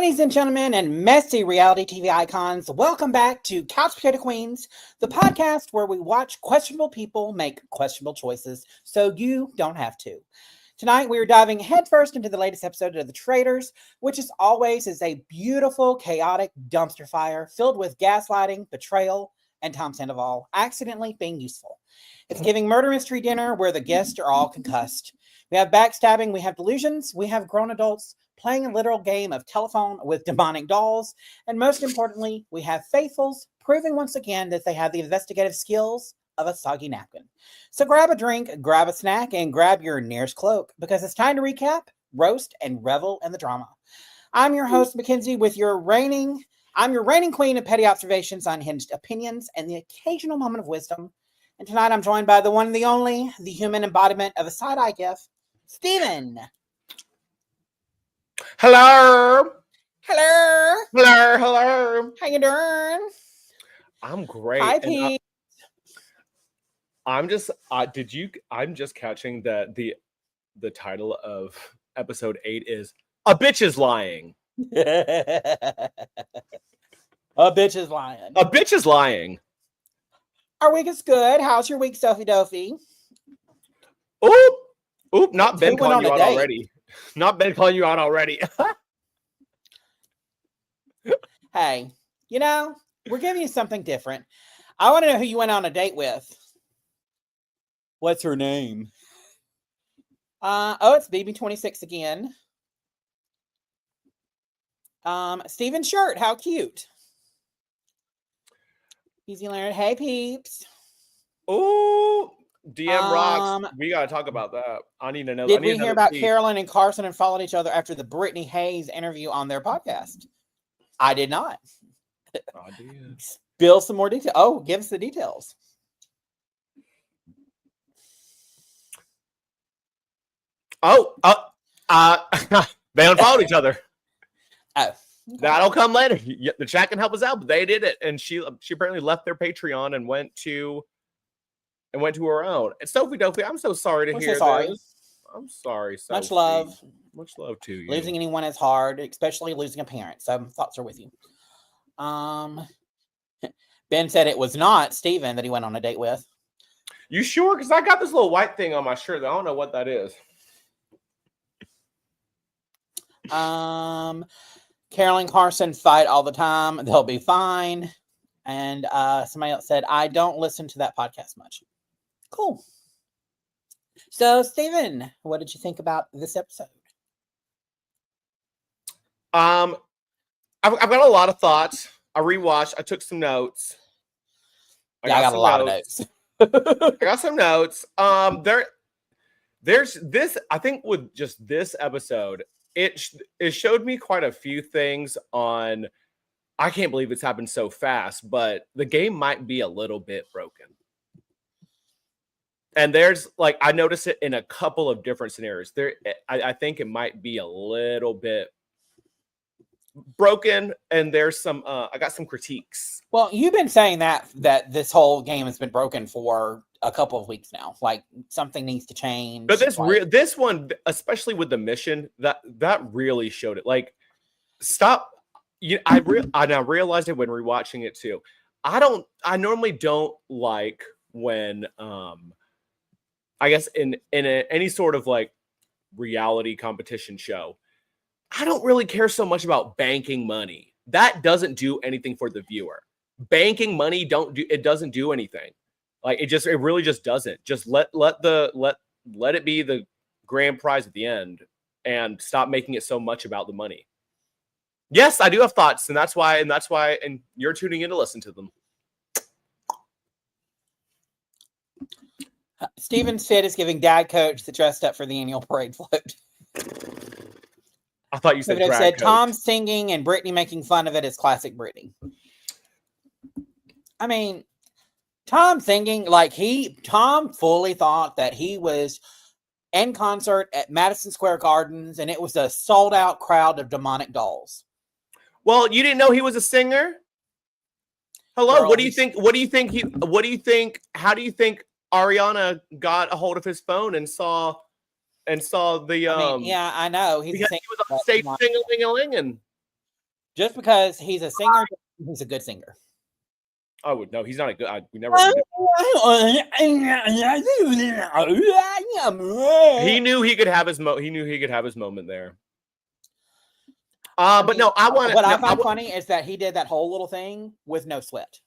Ladies and gentlemen and messy reality TV icons, welcome back to Couch Potato Queens, the podcast where we watch questionable people make questionable choices so you don't have to. Tonight we are diving headfirst into the latest episode of The Traitors, which as always is a beautiful, chaotic dumpster fire filled with gaslighting, betrayal, and Tom Sandoval accidentally being useful. It's giving murder mystery dinner where the guests are all concussed. We have backstabbing, we have delusions, we have grown adults playing a literal game of telephone with demonic dolls, and most importantly, we have faithfuls proving once again that they have the investigative skills of a soggy napkin. So grab a drink, grab a snack, and grab your nearest cloak, because it's time to recap, roast, and revel in the drama. I'm your host, Mackenzie, with I'm your reigning queen of petty observations, unhinged opinions, and the occasional moment of wisdom. And tonight I'm joined by the one and the only, the human embodiment of a side-eye gif, Steven. Hello. Hello. Hello. Hello. How you doing? I'm great. Hi, Pete. I'm just catching that the title of episode 8 is A Bitch is Lying. A bitch is lying. A bitch is lying. Our week is good. How's your week, Sophie Dophie? Oop, not Ben calling you out already. Not Ben calling you out already. Hey, we're giving you something different. I want to know who you went on a date with. What's her name? It's BB26 again. Steven's shirt, how cute. Easy Leonard, hey peeps. Oh, DM rocks. We gotta talk about that. I need to know. Did we hear about Carolyn and Carson and followed each other after the Brittany Hayes interview on their podcast? I did not. I did. Spill some more detail. Oh, give us the details. They unfollowed each other. Oh, okay. That'll come later. The chat can help us out, but they did it, and she apparently left their Patreon and went to her own. And Sophie Dophie, I'm so sorry to hear this. I'm sorry, Sophie. Much love. Much love to you. Losing anyone is hard, especially losing a parent. So thoughts are with you. Ben said it was not Steven that he went on a date with. You sure? Because I got this little white thing on my shirt. I don't know what that is. Carolyn Carson fight all the time. They'll be fine. And somebody else said, I don't listen to that podcast much. Cool. So, Steven, what did you think about this episode? I've got a lot of thoughts. I rewatched. I took some notes. I got a lot of notes. I got some notes. There's this. I think with just this episode, it showed me quite a few things on. I can't believe it's happened so fast, but the game might be a little bit broken. And there's I noticed it in a couple of different scenarios. I think it might be a little bit broken, and there's some. I got some critiques. Well, you've been saying that this whole game has been broken for a couple of weeks now. Like something needs to change. But this one, especially with the mission, that really showed it. Stop. I realized it when rewatching it too. I normally don't like when I guess in any sort of reality competition show, I don't really care so much about banking money. That doesn't do anything for the viewer. Banking money doesn't do anything. It really just doesn't. Just let it be the grand prize at the end and stop making it so much about the money. Yes, I do have thoughts, and that's why you're tuning in to listen to them. Steven's fit is giving dad coach that dressed up for the annual parade float. I thought you said drag said coach. Tom singing and Brittany making fun of it is classic Brittany. I mean, Tom singing, Tom fully thought that he was in concert at Madison Square Gardens and it was a sold out crowd of demonic dolls. Well, you didn't know he was a singer? Hello, Girl, what do you think? How do you think Ariana got a hold of his phone and saw the yeah, I know. He was on stage singing. Just because he's a singer, he's a good singer. Oh no, he's not a good. We never. He knew he could have his He knew he could have his moment there. But no, I want. What I find funny is that he did that whole little thing with no sweat.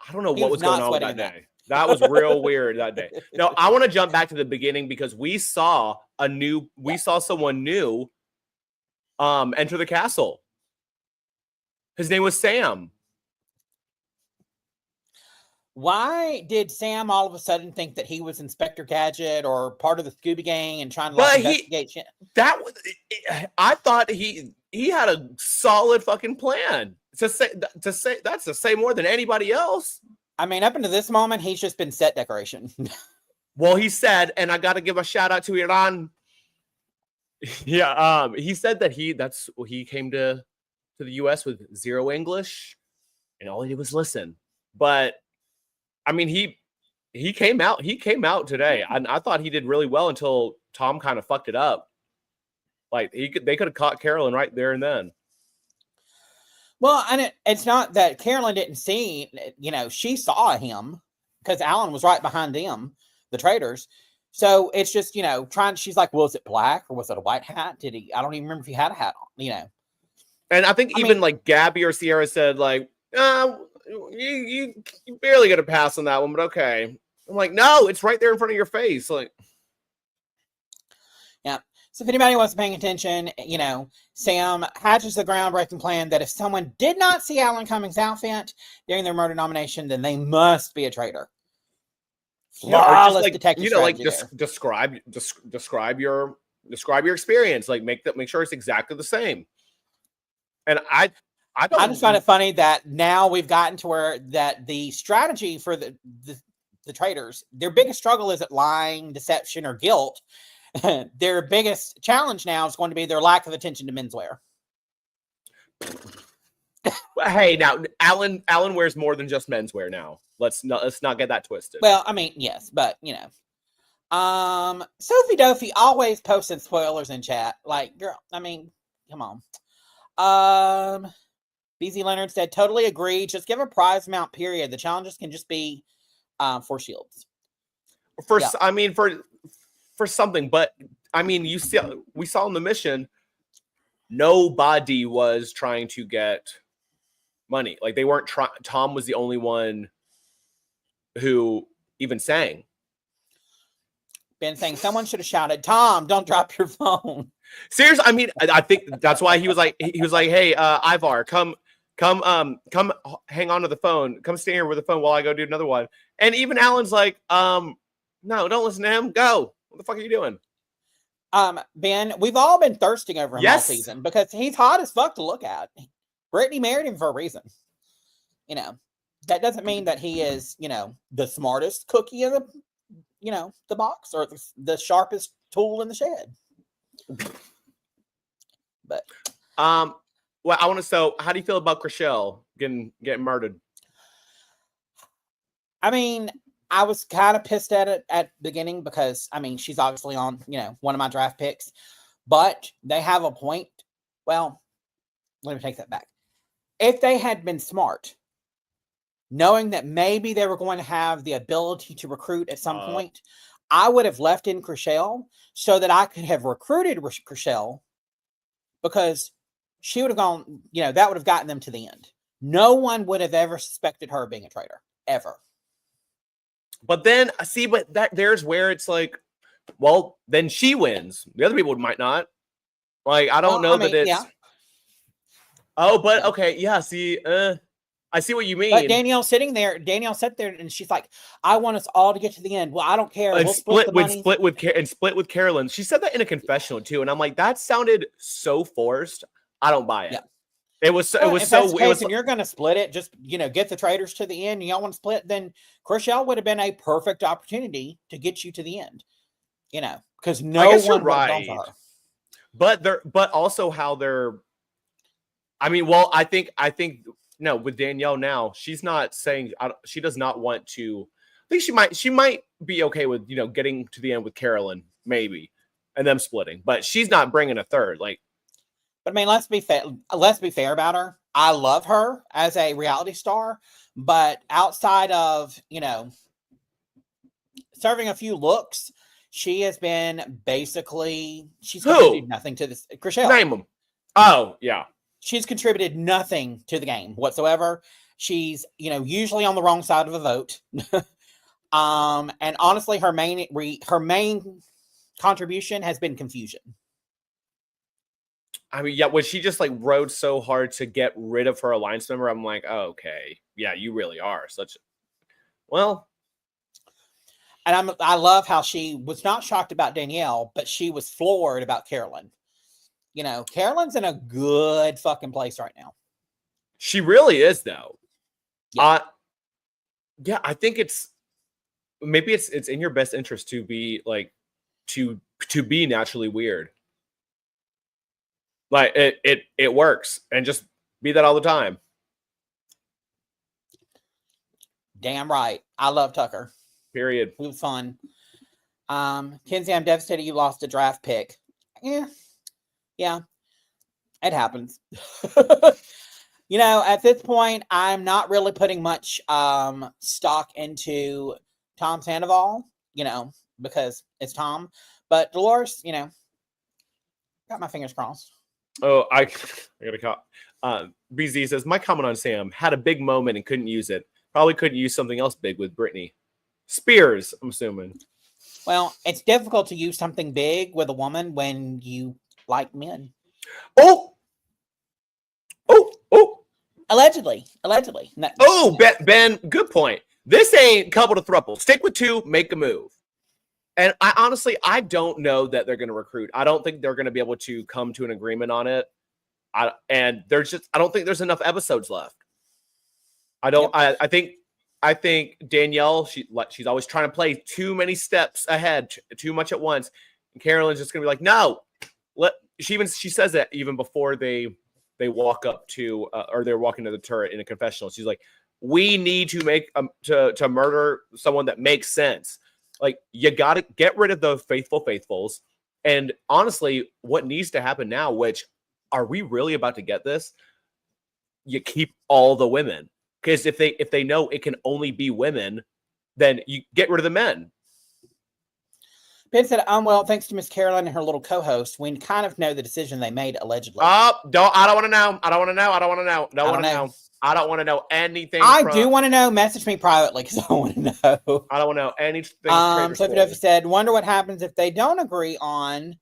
I don't know what was going on that day. That was real weird that day. No, I want to jump back to the beginning because we saw someone new enter the castle. His name was Sam. Why did Sam all of a sudden think that he was Inspector Gadget or part of the Scooby Gang and trying to investigate shit? I thought he had a solid fucking plan to say more than anybody else. I mean, up until this moment, he's just been set decoration. Well, he said, and I got to give a shout out to Iran. Yeah, he said that he came to the US with zero English, and all he did was listen. But I mean, he came out today. I thought he did really well until Tom kind of fucked it up. Like they could have caught Carolyn right there and then. Well, and it's not that Carolyn didn't see, she saw him because Alan was right behind them, the traitors. So it's just, she's like, well, is it black or was it a white hat? I don't even remember if he had a hat on, And I think like Gabby or Sierra said like, you barely get a pass on that one, but okay. I'm like, no, it's right there in front of your face. Like, yeah. So if anybody wasn't paying attention, Sam hatches the groundbreaking plan that if someone did not see Alan Cummings' outfit during their murder nomination, then they must be a traitor. Flawless detective strategy. Describe your experience. Like make sure it's exactly the same. And I just find it funny that now we've gotten to where that the strategy for the traitors, their biggest struggle isn't lying, deception, or guilt. Their biggest challenge now is going to be their lack of attention to menswear. Hey, now Alan wears more than just menswear now. Let's not get that twisted. Well, I mean, yes, but Sophie Dopey always posted spoilers in chat. Like, girl, I mean, come on. BZ Leonard said, totally agree. Just give a prize amount, period. The challenges can just be for shields. For something, but I mean, we saw in the mission, nobody was trying to get money. Like they weren't trying. Tom was the only one who even sang. Ben saying someone should have shouted, "Tom, don't drop your phone." Seriously, I mean, I think that's why he was like, "Hey, Ivar, come hang on to the phone. Come stay here with the phone while I go do another one." And even Alan's like, "No, don't listen to him. Go. What the fuck are you doing?" Ben, we've all been thirsting over him all season because he's hot as fuck to look at. Brittany married him for a reason. That doesn't mean that he is, the smartest cookie in the box or the sharpest tool in the shed. But well, I want to. So, how do you feel about Chriselle getting murdered? I mean, I was kind of pissed at it at the beginning because, I mean, she's obviously on, one of my draft picks. But they have a point. Well, let me take that back. If they had been smart, knowing that maybe they were going to have the ability to recruit at some point, I would have left in Chriselle so that I could have recruited Chriselle because she would have gone, that would have gotten them to the end. No one would have ever suspected her of being a traitor, ever. But then, there's where it's like, well, then she wins. The other people might not. Like, I don't know that it's... Yeah. Oh, but, okay, yeah, see, I see what you mean. But Danielle sat there, and she's like, I want us all to get to the end. Well, I don't care. And we'll split with Carolyn. She said that in a confessional, too, and I'm like, that sounded so forced. I don't buy it. Yeah. It was so and you're going to split it, just, get the traitors to the end. Y'all want to split, then Chriselle would have been a perfect opportunity to get you to the end, because no one would have gone for her. But also how they're, I mean, well, I think no, with Danielle now, she's not saying, she does not want to, I think she might be okay with, getting to the end with Carolyn, maybe, and them splitting, but she's not bringing a third. Like, But I mean, let's be fair. Let's be fair about her. I love her as a reality star, but outside of serving a few looks, she has been basically she's Who? contributed nothing to this. Chriselle. Name them. Oh, yeah. She's contributed nothing to the game whatsoever. She's usually on the wrong side of a vote. And honestly, her main contribution has been confusion. I mean, yeah, when she just like rode so hard to get rid of her alliance member, I'm like, oh, okay, yeah, you really are such. Well, and I love how she was not shocked about Danielle, but she was floored about Carolyn. Carolyn's in a good fucking place right now. She really is, though. Yeah, I think maybe it's in your best interest to be like to be naturally weird. Like it works, and just be that all the time. Damn right. I love Tucker. Period. It was fun. Kenzie, I'm devastated you lost a draft pick. Yeah, it happens. At this point, I'm not really putting much stock into Tom Sandoval, because it's Tom. But Dolores, got my fingers crossed. Oh, I got a call. BZ says, my comment on Sam had a big moment and couldn't use it. Probably couldn't use something else big with Brittany. Spears, I'm assuming. Well, it's difficult to use something big with a woman when you like men. Oh! Allegedly. Oh, Ben, good point. This ain't couple to thruple. Stick with two, make a move. And I don't know that they're going to recruit. I don't think they're going to be able to come to an agreement on it. I don't think there's enough episodes left. I think Danielle, she's always trying to play too many steps ahead, too much at once. And Carolyn's just going to be like, no. She says that even before they walk up to or they're walking to the turret in a confessional. She's like, we need to make to murder someone that makes sense. Like, you got to get rid of the faithfuls. And honestly, what needs to happen now, which are we really about to get this? You keep all the women, because if they know it can only be women, then you get rid of the men. Ben said, well, thanks to Miss Caroline and her little co-host, we kind of know the decision they made allegedly. I don't want to know. I don't want to know anything. I do want to know. Message me privately because I want to know. I don't want to know anything. So Duffy said, wonder what happens if they don't agree on,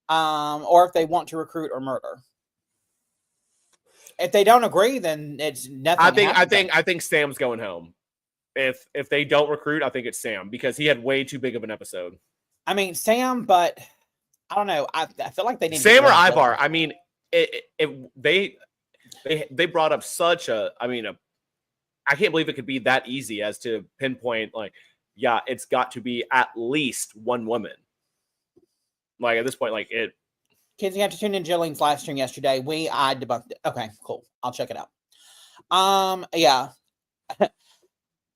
or if they want to recruit or murder. If they don't agree, then it's nothing. I think Sam's going home. If they don't recruit, I think it's Sam, because he had way too big of an episode. I mean, Sam, but I don't know. I feel like they need Sam or Ivar. I mean, they brought up such I can't believe it could be that easy as to pinpoint, like, yeah, it's got to be at least one woman. Like, at this point, like, it. Kids, you have to tune in Jillian's live stream yesterday. I debunked it. Okay, cool. I'll check it out. Yeah.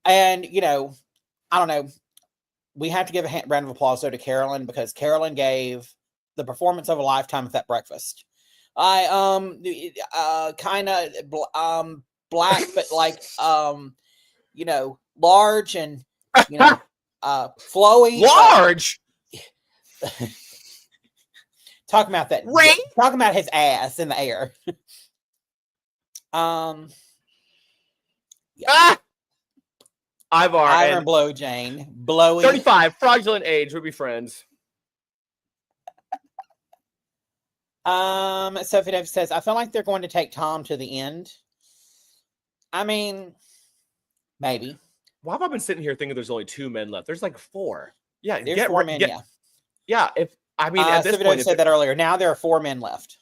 And, I don't know. We have to give a round of applause, though, to Carolyn, because Carolyn gave the performance of a lifetime at that breakfast. I kind of black, but like large and flowy. Large. Talking about that. Ring? Talking about his ass in the air. Yeah. Ivar and Blow Jane. Blowy. 35, fraudulent age, would be friends. Sophie Davis says, I feel like they're going to take Tom to the end. I mean, maybe. Why have I been sitting here thinking there's only 2 men left? There's like 4. Yeah, there's 4 men. Yeah. At this Sophie point, Davis said that earlier. Now there are 4 men left.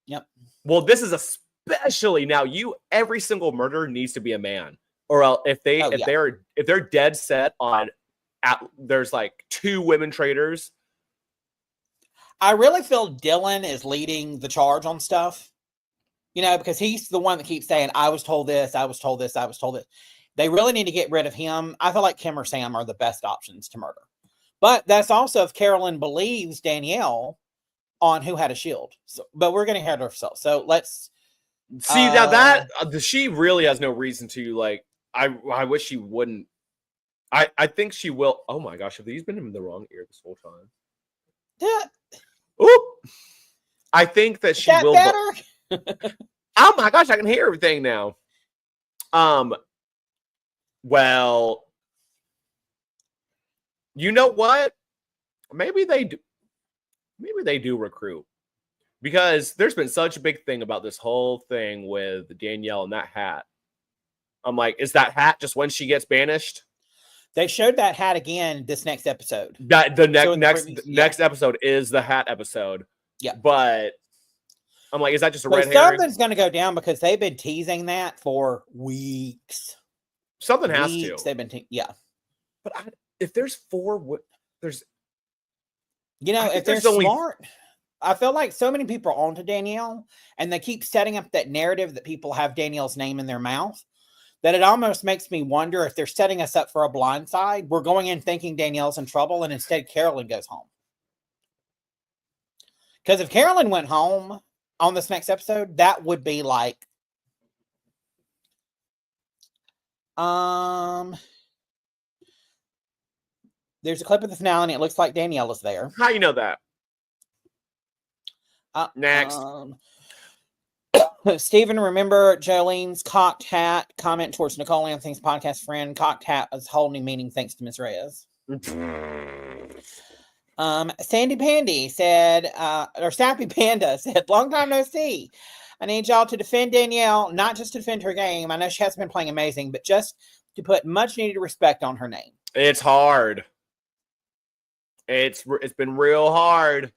Yep. Well, this is especially now. Every single murderer needs to be a man, or else if they're dead set on, there's like 2 women traitors. I really feel Dylan is leading the charge on stuff, because he's the one that keeps saying, I was told this, I was told this, I was told this. They really need to get rid of him. I feel like Kim or Sam are the best options to murder. But that's also if Carolyn believes Danielle, on who had a shield. So, but we're going to hear it ourselves. So let's see now that she really has no reason to like. I wish she wouldn't. I think she will. Oh my gosh, have these been in the wrong ear this whole time? Yeah. Oop. I think that she will. Better? Oh my gosh, I can hear everything now. Well, you know what? Maybe they do. Maybe they do recruit because there's been such a big thing about this whole thing with Danielle and that hat. I'm like, is that hat just when she gets banished? They showed that hat again this next episode. That the next episode is the hat episode. Yeah, but I'm like, is that just a red herring? Something's going to go down because they've been teasing that for weeks. Something has to. They've been, But if there's four, there's, if they're smart, I feel like so many people are onto Danielle, and they keep setting up that narrative that people have Danielle's name in their mouth. That it almost makes me wonder if they're setting us up for a blindside. We're going in thinking Danielle's in trouble, and instead Carolyn goes home. Because if Carolyn went home on this next episode, that would be like, there's a clip of the finale, and it looks like Danielle is there. How you know that? Next. Stephen, remember Jolene's cocked hat comment towards Nicole Anthony's podcast friend? Cocked hat is holding meaning thanks to Ms. Reyes. Sandy Pandy said, or Sappy Panda said, long time no see. I need y'all to defend Danielle, not just to defend her game. I know she hasn't been playing amazing, but just to put much needed respect on her name. It's hard. It's been real hard.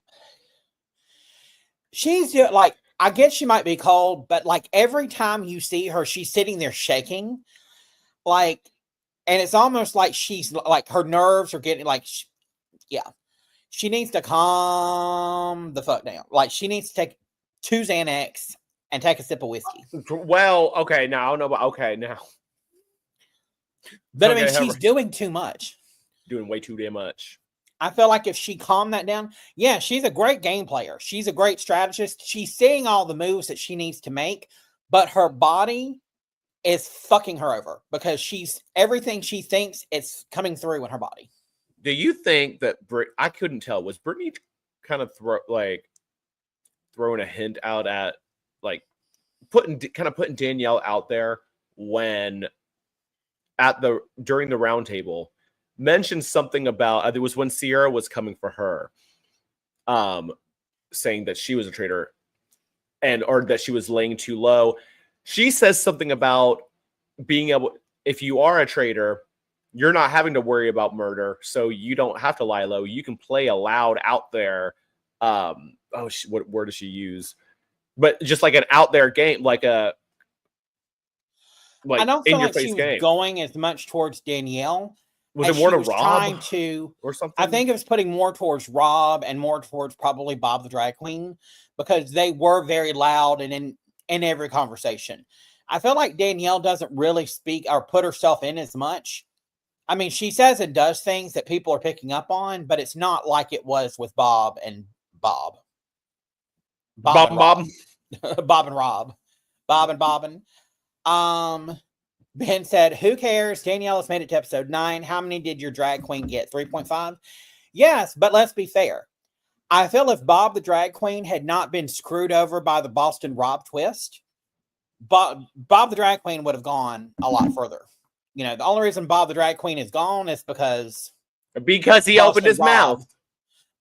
She's like, I guess she might be cold, but like every time you see her, she's sitting there shaking. Like, and it's almost like she's like her nerves are getting like, she needs to calm the fuck down. Like she needs to take 2 Xanax and take a sip of whiskey. Well, okay, now I don't know about okay now. But okay, I mean, she's doing too much. Doing way too damn much. I feel like if she calmed that down, she's a great game player. She's a great strategist. She's seeing all the moves that she needs to make, but her body is fucking her over because everything she thinks it's coming through in her body. Do you think that I couldn't tell, was Brittany kind of throwing a hint out at like putting Danielle out there when during the round table mentioned something about it was when Sierra was coming for her, saying that she was a traitor or that she was laying too low. She says something about being able, if you are a traitor, you're not having to worry about murder, so you don't have to lie low. You can play aloud out there. What word does she use? But just like an out there game, like a I don't feel like she was going as much towards Danielle. Was it more to Rob? Trying to, or something? I think it was putting more towards Rob and more towards probably Bob the Drag Queen because they were very loud and in every conversation. I feel like Danielle doesn't really speak or put herself in as much. I mean, she says and does things that people are picking up on, but it's not like it was with Bob and Bob. Bob and Rob. Bob and Rob. Bob and Bobbin. Ben said, who cares? Danielle has made it to episode 9. How many did your drag queen get? 3.5? Yes, but let's be fair. I feel if Bob the drag queen had not been screwed over by the Boston Rob twist, Bob the drag queen would have gone a lot further. You know, the only reason Bob the drag queen is gone is because he opened his mouth.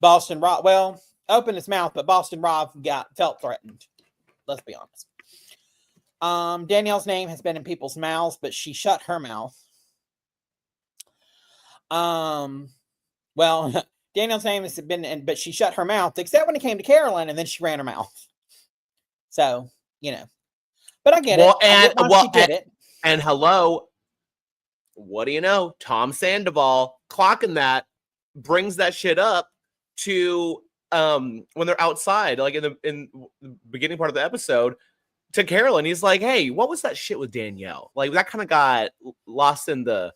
Boston Rob, well, opened his mouth, but Boston Rob felt threatened. Let's be honest. Danielle's name has been in people's mouths, but she shut her mouth. Well, Danielle's name has been in, but she shut her mouth, except when it came to Carolyn, and then she ran her mouth. So, you know. But I get it. And hello, what do you know? Tom Sandoval clocking that brings that shit up to when they're outside, like in the beginning part of the episode, to Carolyn. He's like, hey, what was that shit with Danielle? Like that kind of got lost in the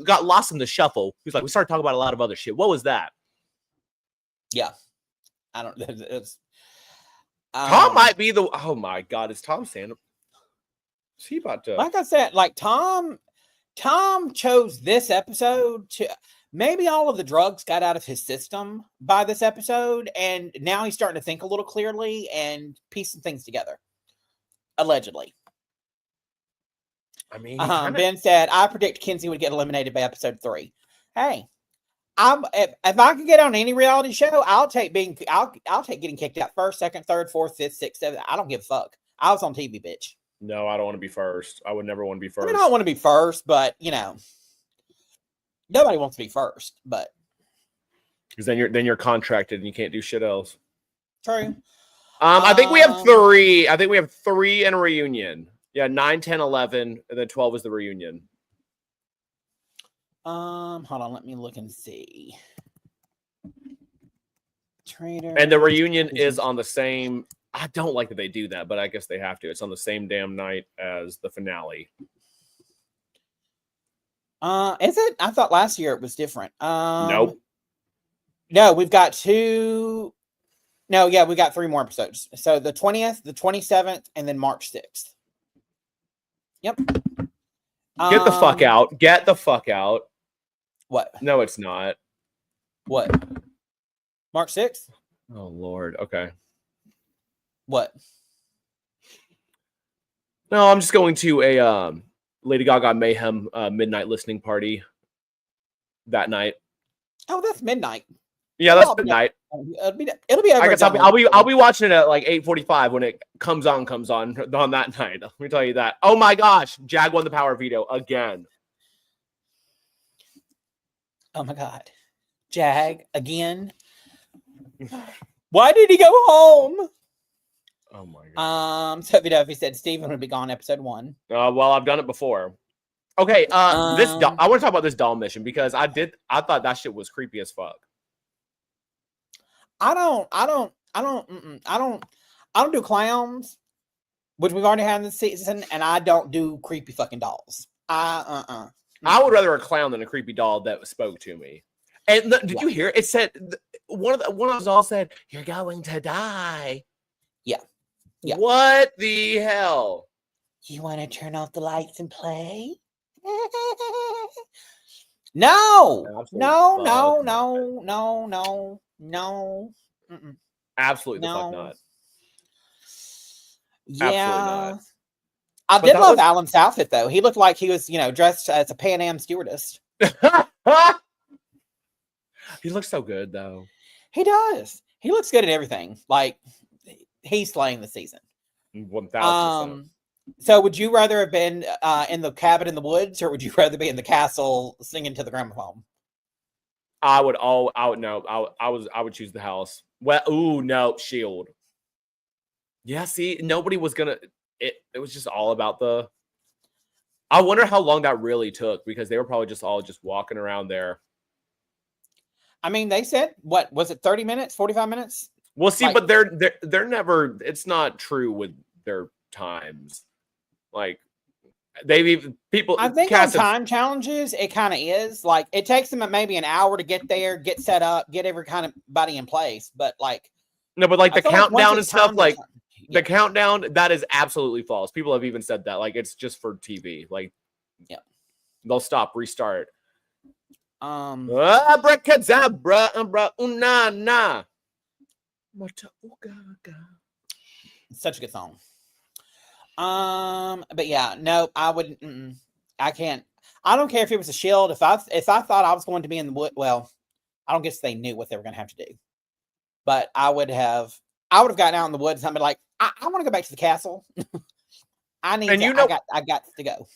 got lost in the shuffle. He's like, we started talking about a lot of other shit. What was that? Yeah. I don't. It's, Tom might be the. Oh my God, is Tom stand up? Is he about to? Like I said, like Tom chose this episode to. Maybe all of the drugs got out of his system by this episode, and now he's starting to think a little clearly and piece some things together. Allegedly. I mean, Ben said, "I predict Kenzie would get eliminated by episode 3." Hey, if I could get on any reality show, I'll take getting kicked out first, second, third, fourth, fifth, sixth, seventh. I don't give a fuck. I was on TV, bitch. No, I don't want to be first. I would never want to be first. I mean, I don't want to be first, but nobody wants to be first. But because then you're contracted and you can't do shit else. True. I think we have 3. I think we have 3 in a reunion. Yeah, 9, 10, 11, and then 12 is the reunion. Hold on, let me look and see. Traitor. And the reunion is on the same. I don't like that they do that, but I guess they have to. It's on the same damn night as the finale. Is it? I thought last year it was different. Nope. No, we've got 2. No, yeah, we got 3 more episodes. So the 20th, the 27th, and then March 6th. Yep. Get the fuck out. Get the fuck out. What? No, it's not. What? March 6th? Oh, Lord. Okay. What? No, I'm just going to a Lady Gaga Mayhem midnight listening party that night. Oh, that's midnight. Yeah, that's midnight. It'll be over. I guess I'll be watching it at like 8:45 when it comes on that night. Let me tell you that. Oh my gosh, Jag won the power veto again. Oh my God, Jag again. Why did he go home? Oh my God. So Duffy said Steven would be gone episode 1. Well, I've done it before. Okay, this I want to talk about this doll mission because I thought that shit was creepy as fuck. I don't do clowns, which we've already had in this season, and I don't do creepy fucking dolls. I would rather a clown than a creepy doll that spoke to me. And did you hear? It said one of those dolls said, "You're going to die." Yeah. Yeah. What the hell? You want to turn off the lights and play? No. Mm-mm. Absolutely the fuck not. Yeah. Absolutely not. I did love Alan's outfit though. He looked like he was, dressed as a Pan Am stewardess. He looks so good though. He does. He looks good at everything. Like he's slaying the season. 1000%. So would you rather have been in the cabin in the woods, or would you rather be in the castle singing to the gramophone? I would choose the house. Well, no, shield. Yeah, see, nobody was gonna. It was just all about the. I wonder how long that really took because they were probably just all walking around there. I mean, they said what was it? 30 minutes, 45 minutes. We'll see, but they're never. It's not true with their times. Like they've even people. I think on time challenges, it kind of is like it takes them maybe an hour to get there, get set up, get every kind of body in place. But like the countdown and stuff, the countdown, that is absolutely false. People have even said that, like it's just for TV. Like, yeah, they'll stop, restart. Abracadabra, unana. Such a good song. But yeah, no, I wouldn't. I can't. I don't care if it was a shield. If I thought I was going to be in the wood, well, I don't guess they knew what they were going to have to do. But I would have gotten out in the woods and been like, I want to go back to the castle. I got to go.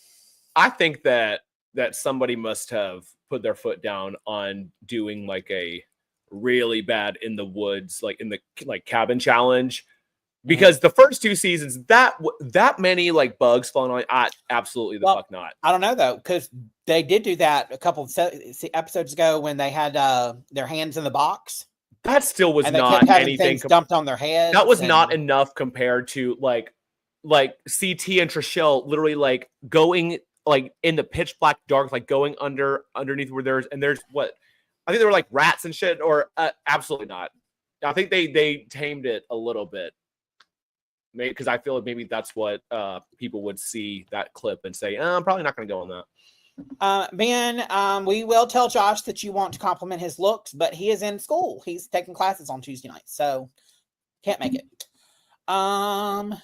I think that somebody must have put their foot down on doing like a really bad in the woods, like in the cabin challenge. Because the first 2 seasons, that many like bugs falling on, absolutely fuck not. I don't know though, because they did do that a couple of episodes ago when they had their hands in the box. That still was not anything dumped on their heads. That was not enough compared to like CT and Trishelle literally like going like in the pitch black dark, like going underneath where there's what I think there were like rats and shit, or absolutely not. I think they tamed it a little bit. Maybe because I feel like maybe that's what people would see that clip and say, I'm probably not going to go on that. Ben, we will tell Josh that you want to compliment his looks, but he is in school. He's taking classes on Tuesday night, so can't make it. Are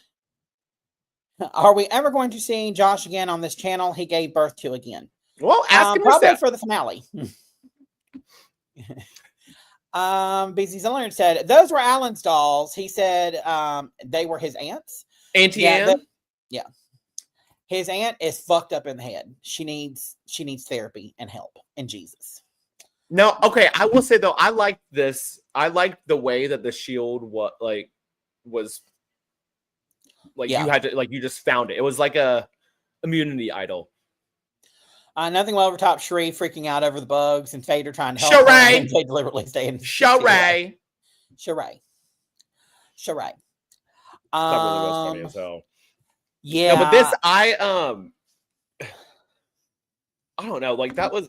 we ever going to see Josh again on this channel? He gave birth to again. Well, ask him probably for the finale. BZ Zillard said those were Alan's dolls. He said they were his aunts. Auntie Anne? Yeah. His aunt is fucked up in the head. She needs therapy and help and Jesus. No, okay. I will say though, I like this. I like the way that the shield was like you had to you just found it. It was like a immunity idol. Nothing will overtop Sheree freaking out over the bugs and Fader trying to help her. And they deliberately stay in. Sheree. That really was funny as hell. Yeah. No, but this I don't know. Like that was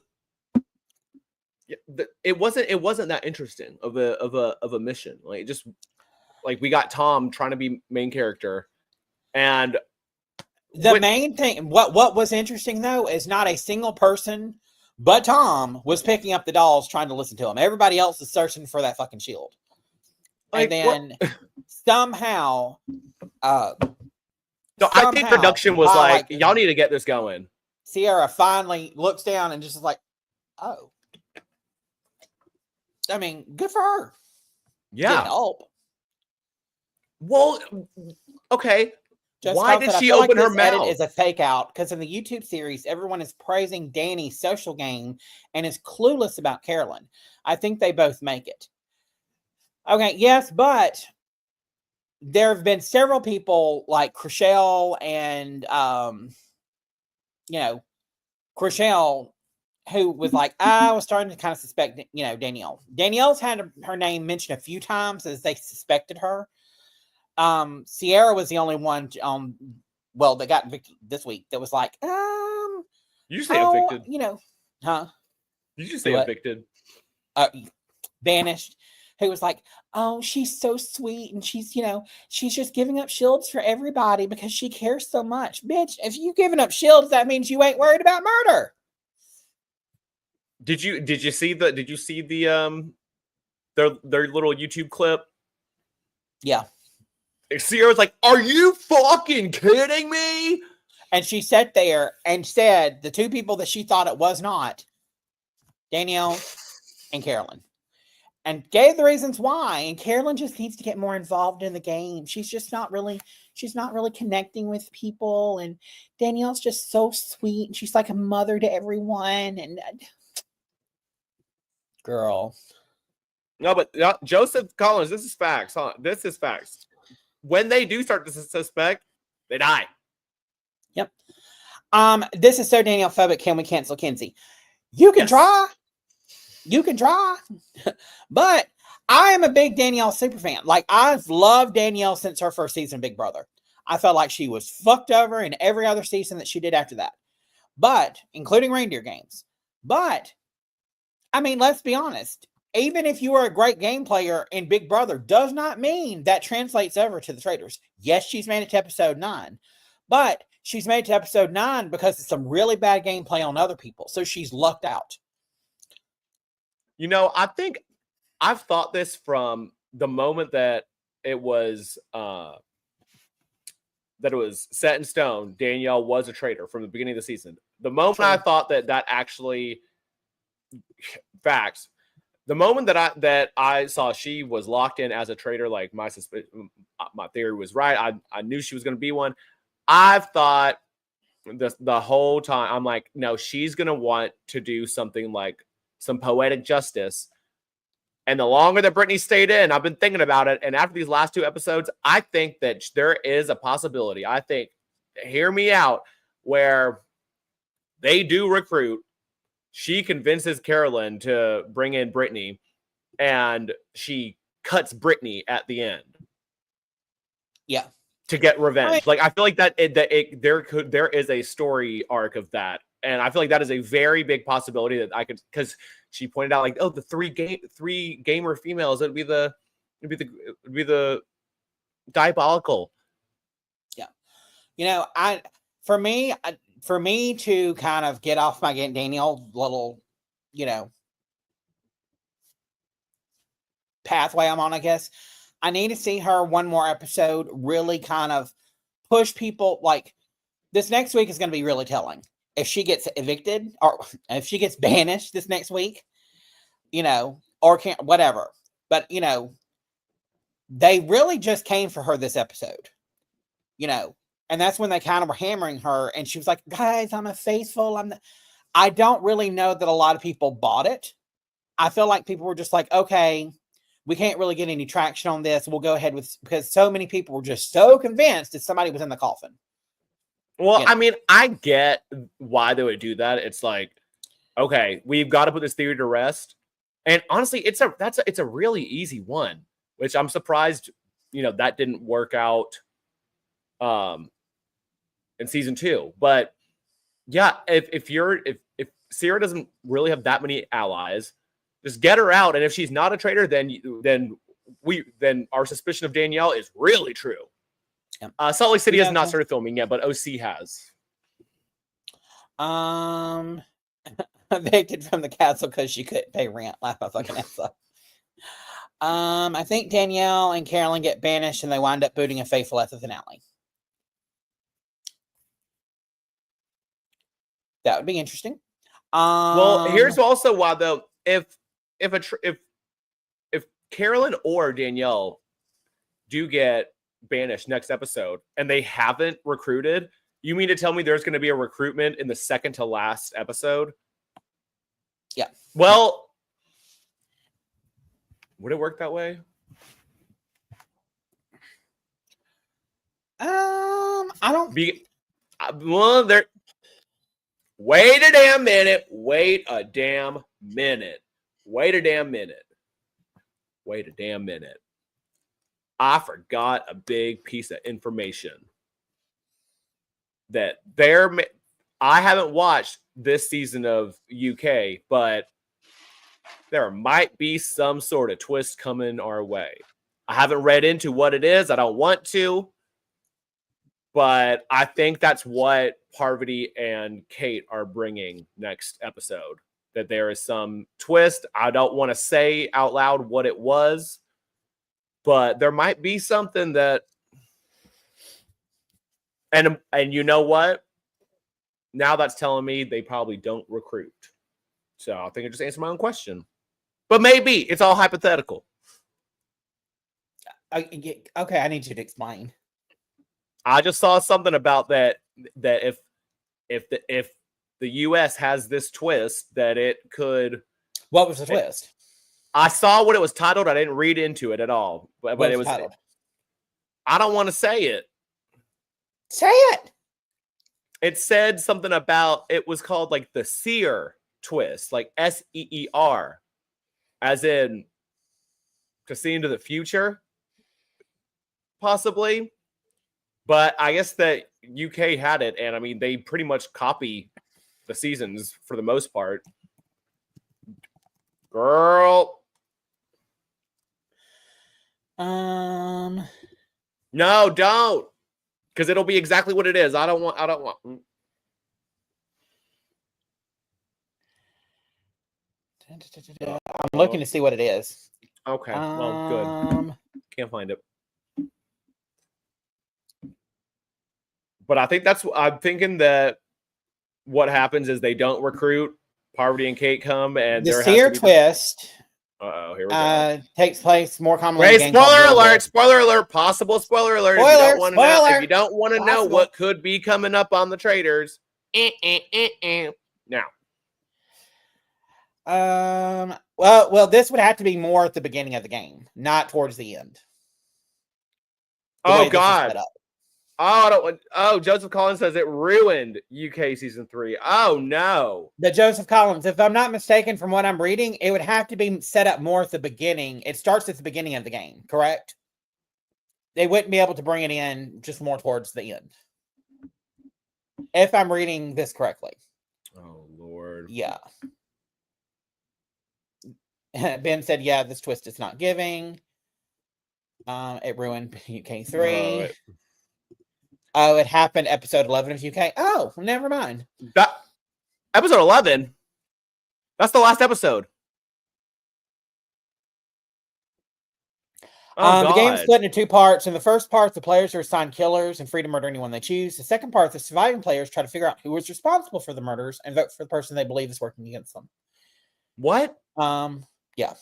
it wasn't that interesting of a mission. Like just like we got Tom trying to be main character and the main thing, what was interesting though, is not a single person but Tom was picking up the dolls trying to listen to him. Everybody else is searching for that fucking shield. Like, and then somehow I think production was like, y'all need to get this going. Sierra finally looks down and just is like, oh. I mean, good for her. Yeah. Help. Well, okay. Just why did she open her mouth? Is a fake out because in the YouTube series, everyone is praising Danny's social game and is clueless about Carolyn. I think they both make it. Okay, yes, but there have been several people like Chriselle and Chriselle who was like, I was starting to kind of suspect, Danielle. Danielle's had her name mentioned a few times as they suspected her. Sierra was the only one that got evicted this week that was like, you say evicted. Huh? Did you say evicted? Banished. Who was like, oh, she's so sweet and she's just giving up shields for everybody because she cares so much. Bitch, if you giving up shields, that means you ain't worried about murder. Did you see the their little YouTube clip? Yeah. Sierra's like, are you fucking kidding me? And she sat there and said the two people that she thought it was not, Danielle and Carolyn, and gave the reasons why. And Carolyn just needs to get more involved in the game. She's not really connecting with people. And Danielle's just so sweet. And she's like a mother to everyone. And girl. No, but Joseph Collins, this is facts. Huh? This is facts. When they do start to suspect, they die. Yep. This is so Danielle phobic. Can we cancel Kenzie? You can try. You can try. But I am a big Danielle super fan. Like, I've loved Danielle since her first season of Big Brother. I felt like she was fucked over in every other season that she did after that. But, including Reindeer Games. But, I mean, let's be honest. Even if you are a great game player in Big Brother, does not mean that translates over to the Traitors. Yes, she's made it to episode 9, but she's made it to episode 9 because of some really bad gameplay on other people. So she's lucked out. I think I've thought this from the moment that it was set in stone. Danielle was a traitor from the beginning of the season. The moment I thought that actually facts. The moment that I saw she was locked in as a traitor, like my theory was right. I knew she was going to be one. I've thought the whole time, I'm like, no, she's going to want to do something like some poetic justice. And the longer that Brittany stayed in, I've been thinking about it. And after these last 2 episodes, I think that there is a possibility. I think, hear me out, where they do recruit. She convinces Carolyn to bring in Brittany, and she cuts Brittany at the end. Yeah, to get revenge. Like, I feel like there is a story arc of that, and I feel like that is a very big possibility that I could, because she pointed out like, oh, the three gamer females. It'd be the It'd be the diabolical. Yeah. You know, for me to kind of get off my Danielle little, you know, pathway I'm on, I guess, I need to see her one more episode really kind of push people. Like, this next week is going to be really telling. If she gets evicted or if she gets banished this next week, you know, or can't, whatever. But, you know, they really just came for her this episode, you know, and that's when they kind of were hammering her. And she was like, guys, I'm a faithful. I don't really know that a lot of people bought it. I feel like people were just like, okay, we can't really get any traction on this. We'll go ahead with, because so many people were just so convinced that somebody was in the coffin. Well, I mean, I get why they would do that. It's like, okay, we've got to put this theory to rest. And honestly, it's a really easy one, which I'm surprised, you know, that didn't work out in season 2. But yeah, if Sierra doesn't really have that many allies, just get her out. And if she's not a traitor, then our suspicion of Danielle is really true. Yep. Salt Lake City has not started filming yet, but OC has. Evicted from the castle because she couldn't pay rent. Laugh my fucking ass off. I think Danielle and Carolyn get banished and they wind up booting a faithful at the finale. That would be interesting. Well, here's also why though. If Carolyn or Danielle do get banished next episode and they haven't recruited, you mean to tell me there's going to be a recruitment in the second to last episode? Yeah. Well, would it work that way? I don't. Well, there. Wait a damn minute. Wait a damn minute. Wait a damn minute. Wait a damn minute. I forgot a big piece of information that I haven't watched this season of UK, but there might be some sort of twist coming our way. I haven't read into what it is. I don't want to, but I think that's what Parvati and Kate are bringing next episode, that there is some twist. I don't want to say out loud what it was, but there might be something that, and you know what? Now that's telling me they probably don't recruit. So I think I just answered my own question. But maybe it's all hypothetical. Okay, I need you to explain. I just saw something about that if the US has this twist, that it could. What was the twist? I saw what it was titled. I didn't read into it at all, but it was titled. I don't want to say it. Say it. It said something about, it was called like the Seer twist, like SEER, as in to see into the future, possibly. But I guess that UK had it, and I mean, they pretty much copy the seasons for the most part. Girl. No, don't. Because it'll be exactly what it is. I don't want. I'm looking to see what it is. Okay. Well, good. Can't find it. But I think I'm thinking that what happens is they don't recruit. Parvati and Kate come, and the Seer twist. Uh-oh, here we go. Takes place more commonly. Wait, spoiler alert! Spoiler alert! Possible spoiler alert! If you don't want to know what could be coming up on the Traitors, now. Well, this would have to be more at the beginning of the game, not towards the end. Oh God! Oh, Joseph Collins says it ruined UK season 3. Oh no. The Joseph Collins, if I'm not mistaken from what I'm reading, it would have to be set up more at the beginning. It starts at the beginning of the game, correct? They wouldn't be able to bring it in just more towards the end. If I'm reading this correctly. Oh Lord. Yeah. Ben said, yeah, this twist is not giving. It ruined UK 3. Right. Oh, it happened episode 11 of UK. Oh, never mind. That episode 11. That's the last episode. Oh, The game's God. split into two parts. In the first part, the players are assigned killers and free to murder anyone they choose. The second part, the surviving players try to figure out who was responsible for the murders and vote for the person they believe is working against them. What? Yeah.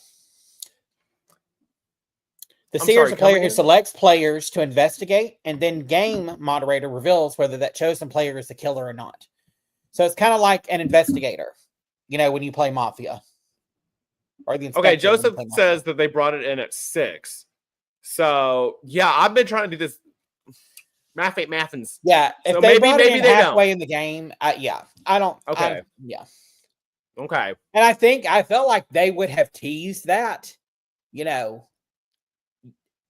The I'm seer is sorry, a player come who again? selects players to investigate, and then game moderator reveals whether that chosen player is the killer or not. So it's kind of like an investigator, when you play Mafia. Or the Okay, inspector when you Joseph play Mafia. says that they brought it in at 6. So, yeah, I've been trying to do this. Math ain't mathins. Yeah, if So they brought it in they halfway don't. in the game, yeah, I don't. Okay. Yeah. Okay. And I felt like they would have teased that,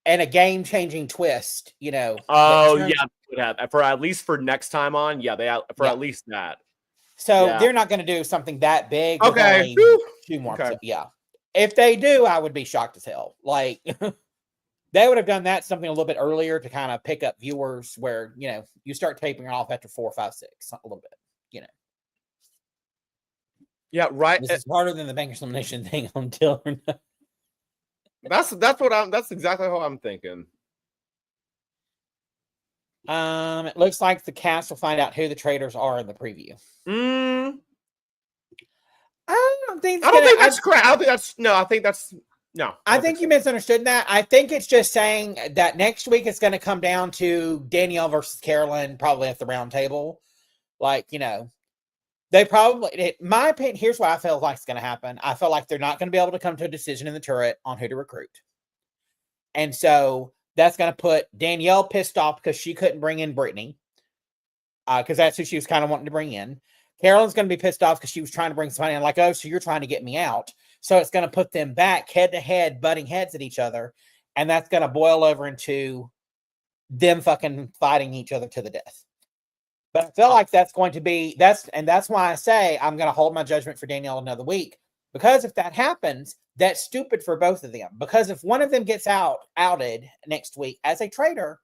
and a game-changing twist, Oh, yeah, would have for at least for next time on. Yeah, at least that. So they're not going to do something that big. Okay. Two more. Okay. Yeah. If they do, I would be shocked as hell. Like they would have done that something a little bit earlier to kind of pick up viewers where, you start tapering off after 4, 5, 6, a little bit, Yeah, right. This is harder than the Bankers Elimination thing until That's exactly how I'm thinking. It looks like the cast will find out who the traitors are in the preview. I don't think that's correct. I think that's no. I think you misunderstood that. I think it's just saying that next week it's going to come down to Danielle versus Carolyn, probably at the round table. Like, they probably, in my opinion, here's what I feel like is going to happen. I feel like they're not going to be able to come to a decision in the turret on who to recruit. And so that's going to put Danielle pissed off because she couldn't bring in Brittany. Because that's who she was kind of wanting to bring in. Carolyn's going to be pissed off because she was trying to bring somebody in, like, oh, so you're trying to get me out. So it's going to put them back head to head, butting heads at each other. And that's going to boil over into them fucking fighting each other to the death. But I feel like that's going to be, that's why I say I'm going to hold my judgment for Danielle another week. Because if that happens, that's stupid for both of them. Because if one of them gets outed next week as a traitor,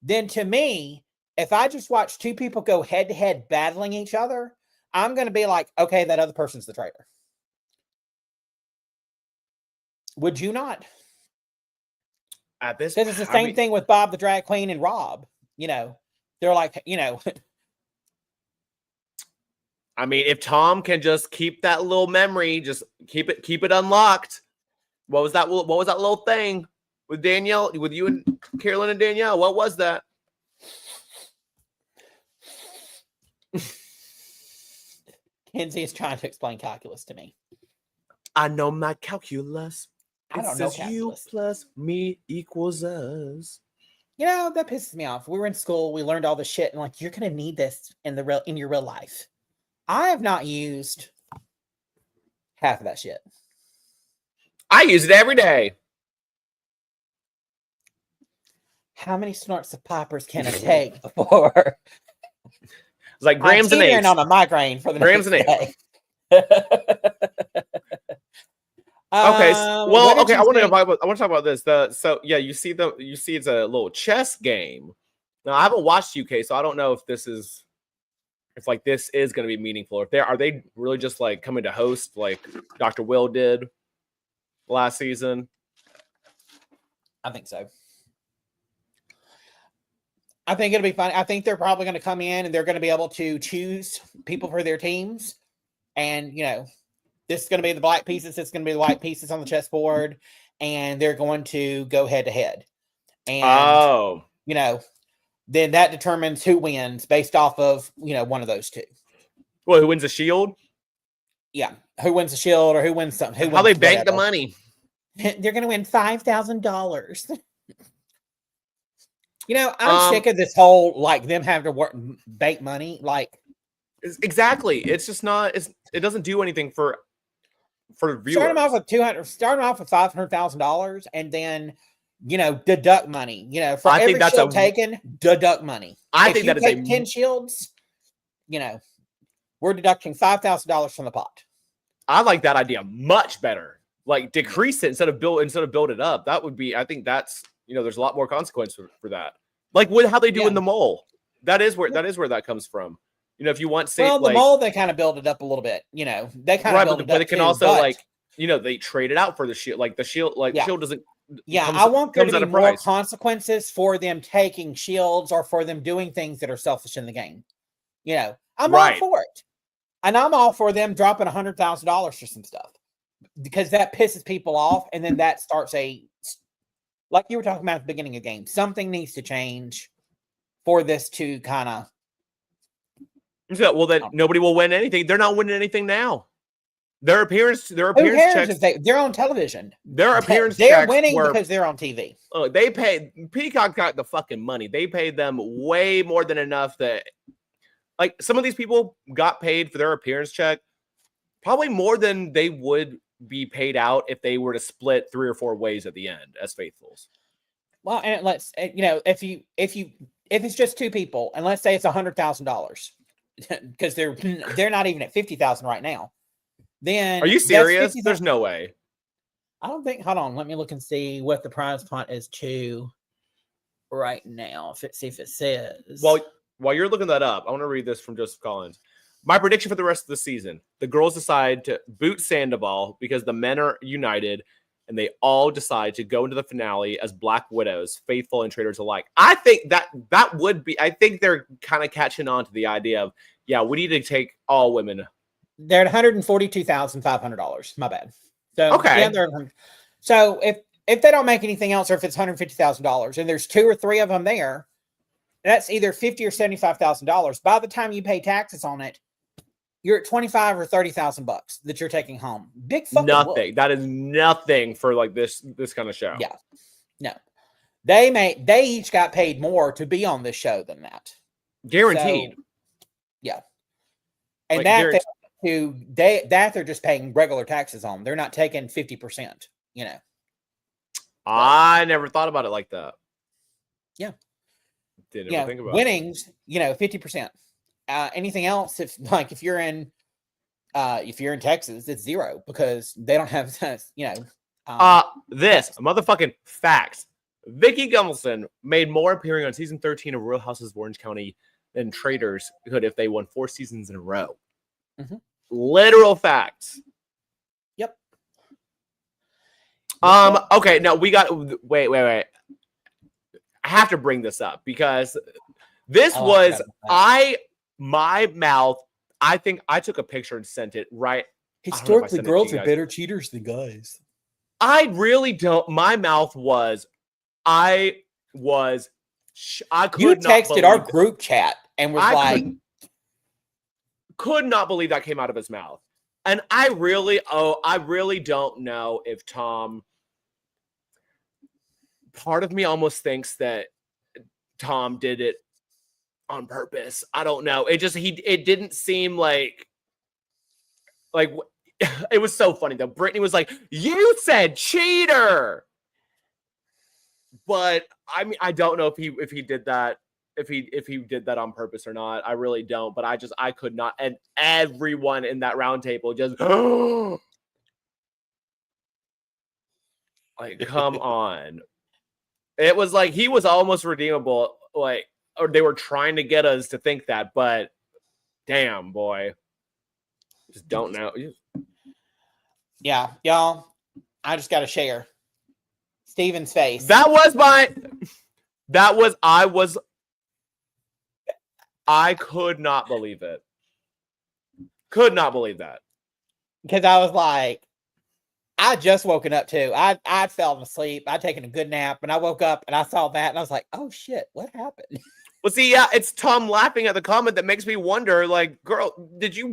then to me, if I just watch two people go head to head battling each other, I'm going to be like, okay, that other person's the traitor. Would you not? At this, This is the same thing with Bob the Drag Queen and Rob. They're like, I mean, if Tom can just keep that little memory, just keep it unlocked. What was that little thing with Danielle, with you and Carolyn and Danielle? What was that? Kenzie is trying to explain calculus to me. I know my calculus. I don't know calculus. You plus me equals us. That pisses me off. We were in school. We learned all this shit, and like, you're gonna need this in your real life. I have not used half of that shit. I use it every day. How many snorts of poppers can I take before? It's like grams and eighths. On a migraine for the grams and eighths. Okay. Well, okay. I want to talk about this. You see it's a little chess game. Now I haven't watched UK, so I don't know if this is going to be meaningful. Or are they really just like coming to host like Dr. Will did last season? I think so. I think it'll be fun. I think they're probably going to come in and they're going to be able to choose people for their teams. And, this is going to be the black pieces. This is going to be the white pieces on the chessboard. And they're going to go head to head. And, then that determines who wins based off of, one of those two. Well, who wins the shield? Yeah. Who wins the shield or who wins something. How they bank the money. They're going to win $5,000. I'm sick of this whole, like, them having to bank money. Like, exactly. It's just not, it doesn't do anything for viewers. Start them off with $500,000 and then, deduct money. For I every think that's shield taken, deduct money. I think that is 10 shields, we're deducting $5,000 from the pot. I like that idea much better. Like decrease it instead of build it up. That would be, I think that's, there's a lot more consequence for that. Like with how they do in the mole. That is where that comes from. If you want the mole, they kind of build it up a little bit. They kind of build it up. But it can also they trade it out for the shield. Like the shield, the shield doesn't. Yeah, I want there to be more consequences for them taking shields or for them doing things that are selfish in the game. I'm all for it. And I'm all for them dropping $100,000 for some stuff because that pisses people off. And then that starts like you were talking about at the beginning of the game, something needs to change for this to kind of. Well, then nobody will win anything. They're not winning anything now. Their appearance checks. They're on television. Their appearance they're checks winning because they're on TV. They paid Peacock got the fucking money. They paid them way more than enough that. Like some of these people got paid for their appearance check, probably more than they would be paid out if they were to split 3 or 4 ways at the end as faithfuls. Well, and if it's just 2 people, and let's say it's $100,000, because they're not even at 50,000 right now. Then are you serious? There's no way. I don't think. Hold on, let me look and see what the prize pot is to right now. See if it says. Well. While you're looking that up, I want to read this from Joseph Collins. My prediction for the rest of the season: the girls decide to boot Sandoval because the men are united, and they all decide to go into the finale as Black Widows, faithful and traitors alike. I think that would be. I think they're kind of catching on to the idea of, we need to take all women. They're at $142,500. My bad. So okay. So if they don't make anything else, or if it's $150,000, and there's 2 or 3 of them there. That's either $50,000 or $75,000. By the time you pay taxes on it, you're at $25,000 or $30,000 that you're taking home. Big fucking nothing. Whoop. That is nothing for like this kind of show. Yeah, no, they each got paid more to be on this show than that, guaranteed. So, yeah, and like they're just paying regular taxes on. They're not taking 50%. I never thought about it like that. Yeah. Didn't ever think about winnings, 50%. Anything else, if you're in Texas, it's 0 because they don't have this motherfucking facts. Vicky Gunvalson made more appearing on season 13 of Real Houses of Orange County than Traitors could if they won 4 seasons in a row. Mm-hmm. Literal facts. Yep. Okay, now we got wait. I have to bring this up because this was my mouth. I think I took a picture and sent it right. Historically, girls are better cheaters than guys. I really don't. My mouth was. I could. You texted our group chat and was could not believe that came out of his mouth, and I really don't know if Tom. Part of me almost thinks that Tom did it on purpose. I don't know. It didn't seem like it was so funny though. Brittany was like, "You said cheater," but I mean, I don't know if he did that. If he did that on purpose or not, I really don't. But I could not, and everyone in that round table just like, come on. It was like he was almost redeemable, or they were trying to get us to think that, but damn, boy. Just don't know. Yeah, y'all. I just got to share Steven's face. I could not believe it. Could not believe that. Because I was like, I just woken up too. I fell asleep. I'd taken a good nap, and I woke up and I saw that, and I was like, "Oh shit, what happened?" Well, see, yeah, it's Tom laughing at the comment that makes me wonder. Like, girl, did you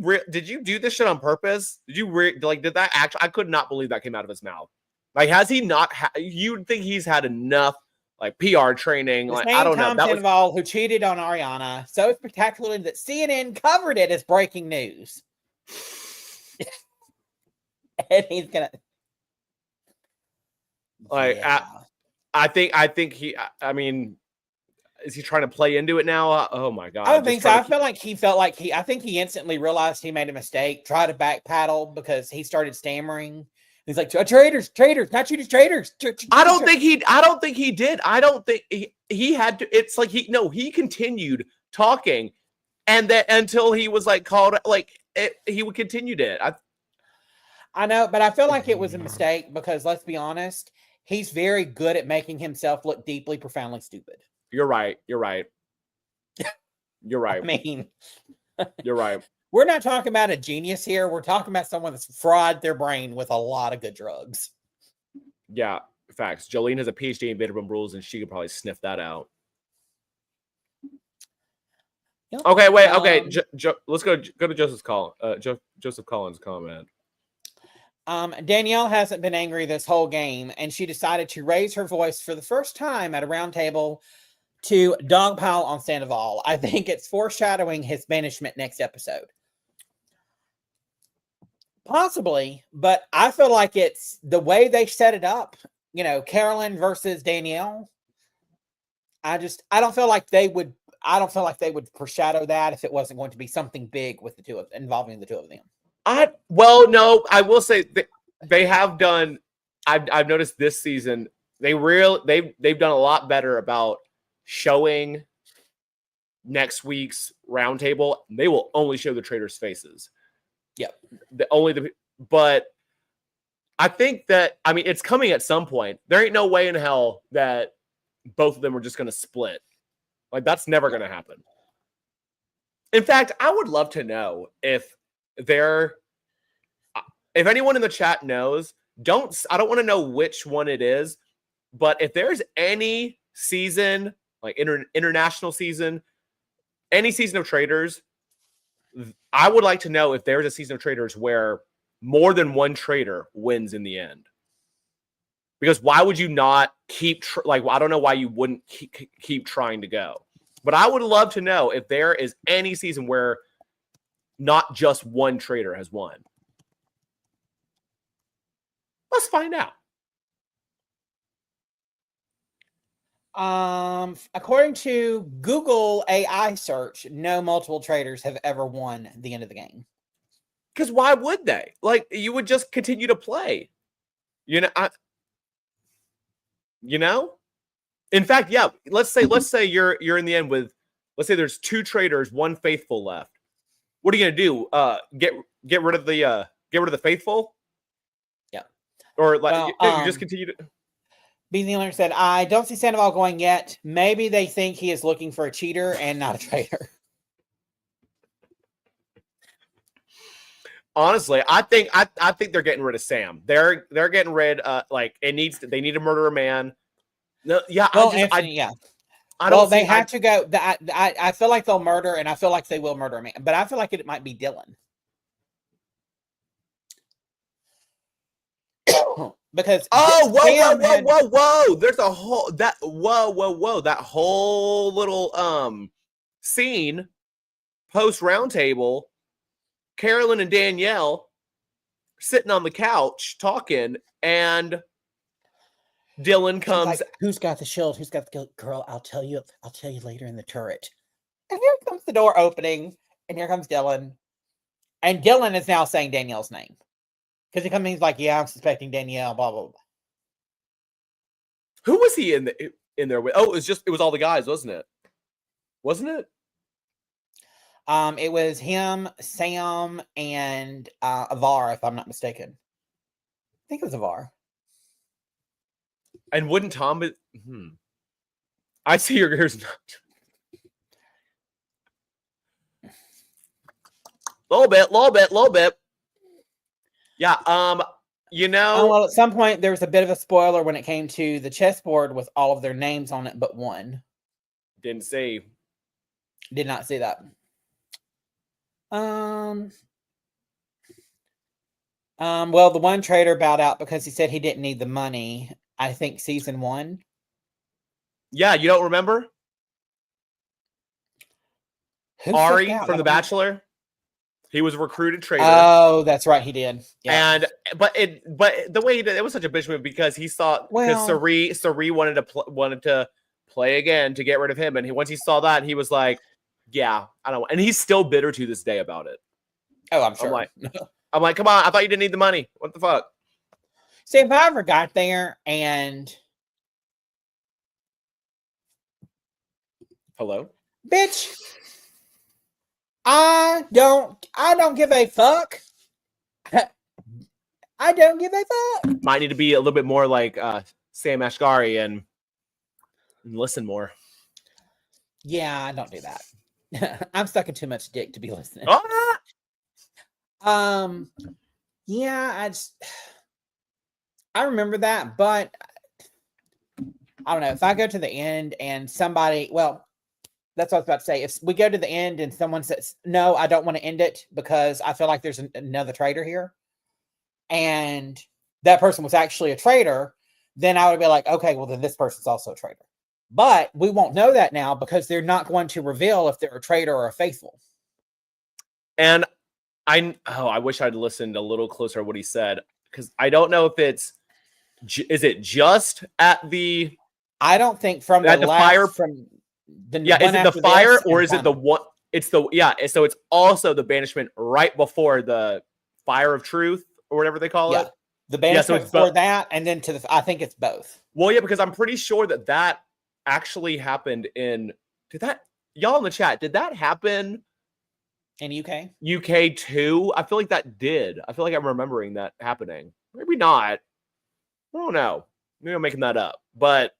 do this shit on purpose? Did that actually? I could not believe that came out of his mouth. Like, has he not? You'd think he's had enough like PR training. Like, I don't know. Tom Sandoval, who cheated on Ariana so spectacularly that CNN covered it as breaking news, and he's gonna. Like, yeah. I think he. I mean, is he trying to play into it now? Oh my god! I don't think so. I feel like he felt like I think he instantly realized he made a mistake. Tried to backpedal because he started stammering. He's like, traitors, not cheaters, traitors. I don't think he did. I don't think he had to. It's like he continued talking, and that until he was like called, like he would continue it. I know, but I feel like it was a mistake because let's be honest, he's very good at making himself look deeply, profoundly stupid. You're right. You're right. You're right. I mean, you're right. We're not talking about a genius here. We're talking about someone that's fried their brain with a lot of good drugs. Yeah, facts. Jolene has a PhD in Vanderbilt rules, and she could probably sniff that out. Yep. Okay, wait. Okay, let's go to Joseph Collins' comment. Danielle hasn't been angry this whole game, and she decided to raise her voice for the first time at a round table to dogpile on Sandoval. I think it's foreshadowing his banishment next episode. Possibly, but I feel like it's the way they set it up. Carolyn versus Danielle. I don't feel like they would foreshadow that if it wasn't going to be something big with involving the two of them. No, I will say they have done. I've noticed this season they've done a lot better about showing next week's roundtable. They will only show the traitors' faces. Yep. But I think that it's coming at some point. There ain't no way in hell that both of them are just going to split. Like that's never going to happen. In fact, I would love to know if anyone in the chat knows. I don't want to know which one it is, but if there's any season, like international season, any season of Traitors, I would like to know if there's a season of Traitors where more than one traitor wins in the end. Because why would you not keep I don't know why you wouldn't keep trying to go. But I would love to know if there is any season where not just one traitor has won. Let's find out. According to Google AI search, no multiple traitors have ever won the end of the game. Because why would they? Like, you would just continue to play. In fact, yeah. Let's say you're in the end with. Let's say there's two traitors, one faithful left. What are you gonna do? Get rid of the faithful? Yeah. Or you just continue to. Beasley Leonard said, I don't see Sandoval going yet. Maybe they think he is looking for a cheater and not a traitor. Honestly, I think they're getting rid of Sam. They're getting rid they need to murder a man. No, yeah. Well, they have to go. I feel like they'll murder, and I feel like they will murder a man. But I feel like it might be Dylan. Because whoa! There's a whole that whole little scene post roundtable. Carolyn and Danielle sitting on the couch talking, and Dylan comes. Like, who's got the shield? Who's got the girl? I'll tell you later in the turret. And here comes the door opening, and here comes Dylan, and Dylan is now saying Danielle's name. Because he comes in, he's like, yeah, I'm suspecting Danielle, blah, blah, blah. Who was he in there with? Oh, it was all the guys, wasn't it? Wasn't it? It was him, Sam, and Avar, if I'm not mistaken. I think it was Avar. And wouldn't Tom be... I see your ears not. Little bit. Yeah, well, at some point there was a bit of a spoiler when it came to the chessboard with all of their names on it but one. Didn't see. Did not see that. Well, the one traitor bowed out because he said he didn't need the money. I think season 1. Yeah, you don't remember? Ari from The Bachelor? He was a recruited traitor. Oh, that's right, he did. Yeah. But the way he did it was such a bitch move because he saw because Sari wanted to play again to get rid of him, and once he saw that, he was like, "Yeah, I don't." And he's still bitter to this day about it. Oh, I'm sure. I'm like, come on! I thought you didn't need the money. What the fuck? See, if I ever got there and Hello? bitch, I don't give a fuck. I don't give a fuck. Might need to be a little bit more like Sam Ashgari and listen more. Yeah, I don't do that. I'm sucking too much dick to be listening. Ah! Yeah, I remember that, but I don't know. If I go to the end and somebody, well, that's what I was about to say. If we go to the end and someone says, no, I don't want to end it because I feel like there's another traitor here, and that person was actually a traitor, then I would be like, okay, well, then this person's also a traitor. But we won't know that now because they're not going to reveal if they're a traitor or a faithful. And I wish I'd listened a little closer to what he said, because I don't know if is it just at the I don't think from the fire from the is it the fire or is it the one? It's the so it's also the banishment right before the fire of truth or whatever they call it. The banishment before that, and then I think it's both. Well, yeah, because I'm pretty sure that actually happened in. Y'all in the chat? Did that happen in UK? UK too? I feel like that did. I feel like I'm remembering that happening. Maybe not. I don't know. Maybe I'm making that up. But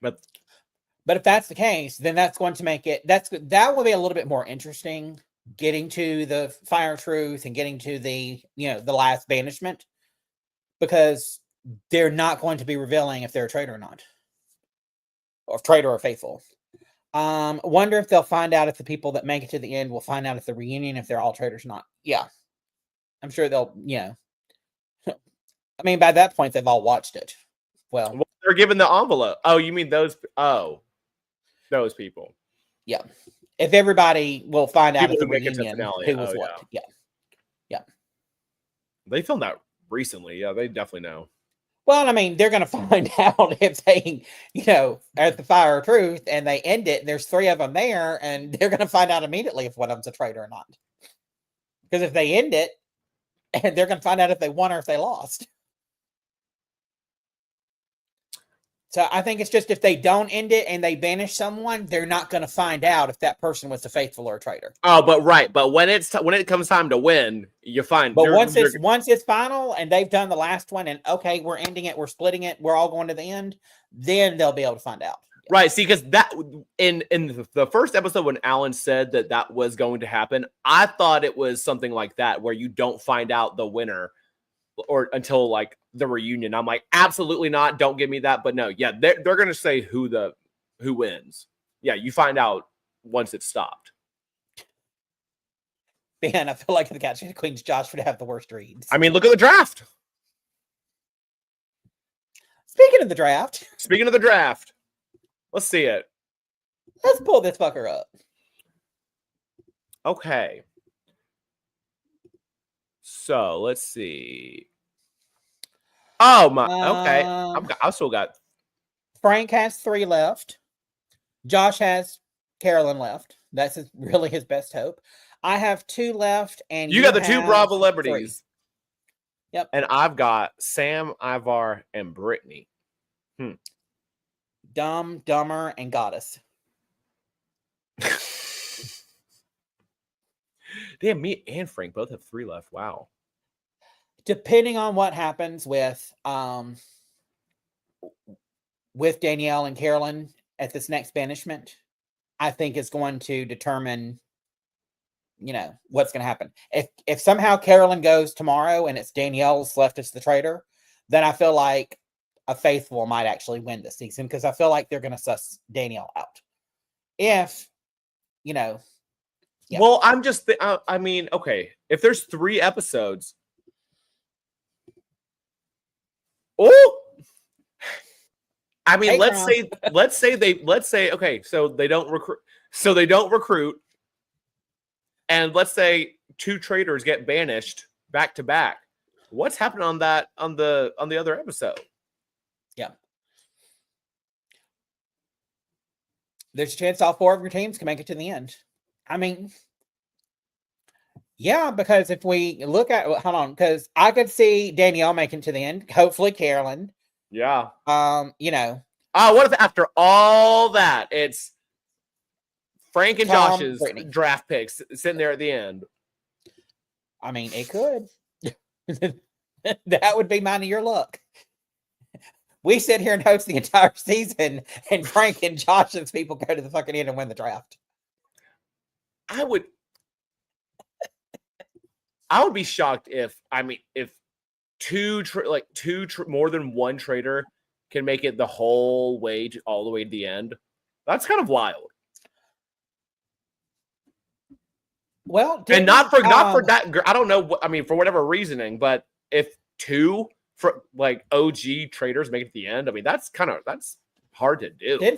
if that's the case, then that's going to make it. That will be a little bit more interesting. Getting to the fire of truth and getting to the the last banishment, because they're not going to be revealing if they're a traitor or not, or traitor or faithful. Wonder if they'll find out if the people that make it to the end will find out at the reunion if they're all traitors or not. Yeah, I'm sure they'll. I mean, by that point, they've all watched it. Well, they're given the envelope. Oh, you mean those? Oh, those people. Yeah. If everybody will find out at the reunion who was what. Yeah. They filmed that recently. Yeah, they definitely know. Well, I mean, they're going to find out if they, at the fire of truth and they end it, and there's 3 of them there, and they're going to find out immediately if one of them's a traitor or not. Because if they end it, and they're going to find out if they won or if they lost. So I think it's just if they don't end it and they banish someone, they're not going to find out if that person was a faithful or a traitor. Oh, but right. But when it comes time to win, you find. But once it's final and they've done the last one and okay, we're ending it, we're splitting it, we're all going to the end, then they'll be able to find out. Right. See, because that in the first episode when Alan said that was going to happen, I thought it was something like that where you don't find out the winner or until like the reunion. I'm like, absolutely not. Don't give me that. But no, yeah, they're gonna say who wins. Yeah, you find out once it's stopped. Man, I feel like the Catch the Queen's Josh would have the worst reads. I mean, look at the draft. Speaking of the draft, let's see it. Let's pull this fucker up. Okay. So let's see. Oh my. Okay. I still got. Frank has 3 left. Josh has Carolyn left. That's really his best hope. I have 2 left, and you got the 2 Bravo celebrities. 3. Yep. And I've got Sam, Ivar, and Brittany. Dumb, Dumber, and Goddess. Damn, me and Frank both have 3 left. Wow. Depending on what happens with Danielle and Carolyn at this next banishment, I think is going to determine, what's going to happen. If somehow Carolyn goes tomorrow and it's Danielle's left as the traitor, then I feel like a faithful might actually win this season because I feel like they're going to suss Danielle out. If, yeah. Well, I'm just, I mean, okay, if there's 3 episodes. Oh, I mean, let's say, okay, so they don't recruit, and let's say 2 traitors get banished back to back. What's happening on the other episode? Yeah. There's a chance all 4 of your teams can make it to the end. I mean, Yeah, because if we look at, hold on, because I could see Danielle making to the end. Hopefully, Carolyn. Yeah. You know. What if after all that, it's Frank and Tom, Josh's Brittany. draft picks sitting there at the end? I mean, it could. That would be mine of your luck. We sit here and host the entire season, and Frank and Josh's people go to the fucking end and win the draft. I would be shocked if more than one traitor can make it the whole way all the way to the end. That's kind of wild. Well, and not for that. I don't know what, I mean, for whatever reasoning, but if two for like OG traitors make it to the end, I mean, that's hard to do.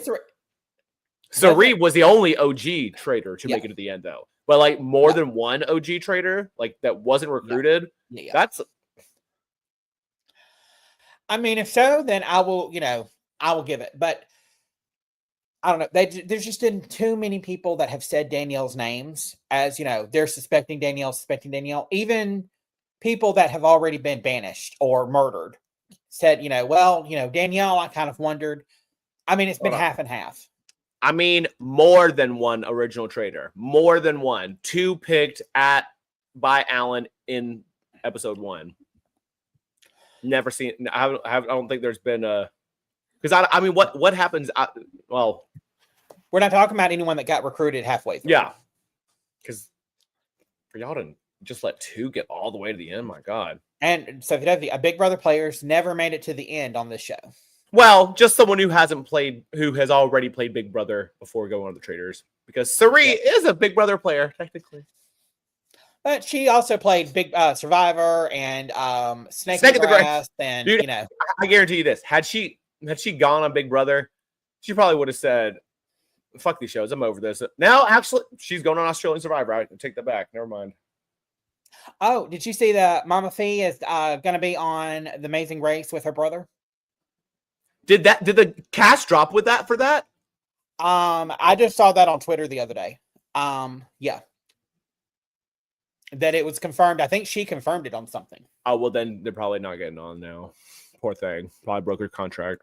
Sari was the only OG traitor to make it to the end, though. But like more than one OG traitor, like that wasn't recruited. That's. I mean, if so, then I will give it. But I don't know. There's just been too many people that have said Danielle's names as, they're suspecting Danielle. Even people that have already been banished or murdered said, Danielle, I kind of wondered. I mean, it's been half and half. I mean, more than one original traitor. More than one. Two picked by Alan in episode 1. Never seen. I don't think there's been a. Because I mean, what happens? Well, we're not talking about anyone that got recruited halfway through. Yeah, because for y'all to just let two get all the way to the end, my God. And so, a Big Brother players never made it to the end on this show. Well, just someone who has already played Big Brother before going on the Traitors, because Sari is a Big Brother player technically. But she also played Big Survivor and Snake in the Grass, and dude, I guarantee you this: had she gone on Big Brother, she probably would have said, "Fuck these shows, I'm over this." Now, actually, she's going on Australian Survivor. I take that back. Never mind. Oh, did you see that Mama Fee is going to be on The Amazing Race with her brother? Did the cast drop with that for that? I just saw that on Twitter the other day. Yeah. That it was confirmed. I think she confirmed it on something. Oh, well, then they're probably not getting on now. Poor thing. Probably broke her contract.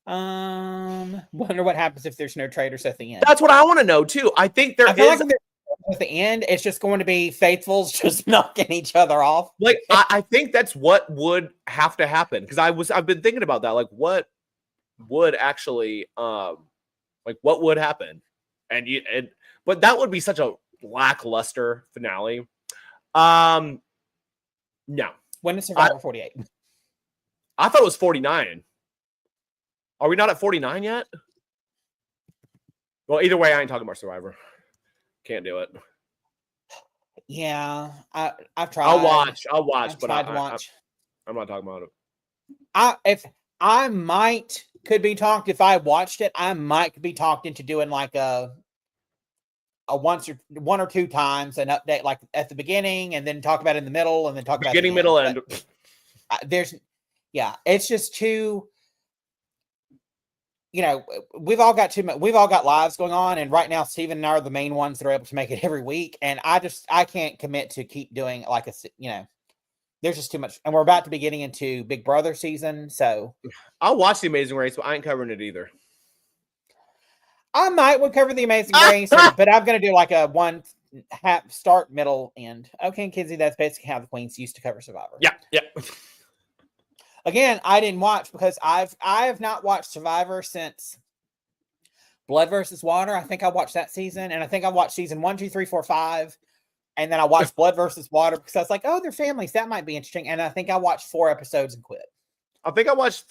Wonder what happens if there's no traitors at the end. That's what I want to know too. I think there is. Like at the end, it's just going to be faithfuls just knocking each other off. Like I think that's what would have to happen, because I've been thinking about that. Like what would actually what would happen, but that would be such a lackluster finale. No. When is Survivor 48? I thought it was 49. Are we not at 49 yet? Well, either way, I ain't talking about Survivor. Can't do it. Yeah, I've tried. I'll watch, but I'm not talking about it. If I could be talked, if I watched it, I might be talked into doing like a one or two times an update, like at the beginning, and then talk about it in the middle, and then talk about beginning, middle, end. It's just too. We've all got lives going on, and right now Steven and I are the main ones that are able to make it every week, and I can't commit to keep doing there's just too much, and we're about to be getting into Big Brother season, so I'll watch The Amazing Race, but I ain't covering it either. I would cover The Amazing Race, but I'm going to do like a one half start, middle, end. Okay, Mackenzie, that's basically how the Queens used to cover Survivor. Yeah. Again, I didn't watch because I have not watched Survivor since Blood versus Water. I think I watched that season, and I think I watched season 1, 2, 3, 4, 5, and then I watched Blood versus Water because I was like, oh, they're families. That might be interesting. And I think I watched 4 episodes and quit. I watched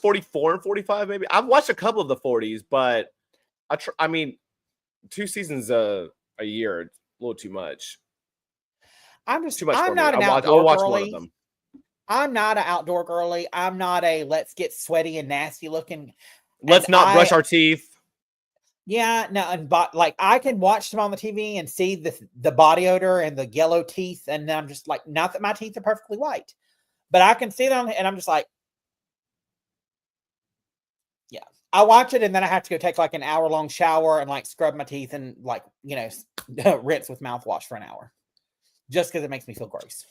44 and 45, maybe. I've watched a couple of the 40s, but I mean, 2 seasons a year, a little too much. I'm not an outdoor girly. I'm not an outdoor girly. I'm not a let's get sweaty and nasty looking. Let's not brush our teeth. Yeah, no, like I can watch them on the TV and see the body odor and the yellow teeth, and I'm just like, not that my teeth are perfectly white, but I can see them, and I'm just like, yeah, I watch it and then I have to go take like an hour-long shower and like scrub my teeth and like, rinse with mouthwash for an hour. Just because it makes me feel gross.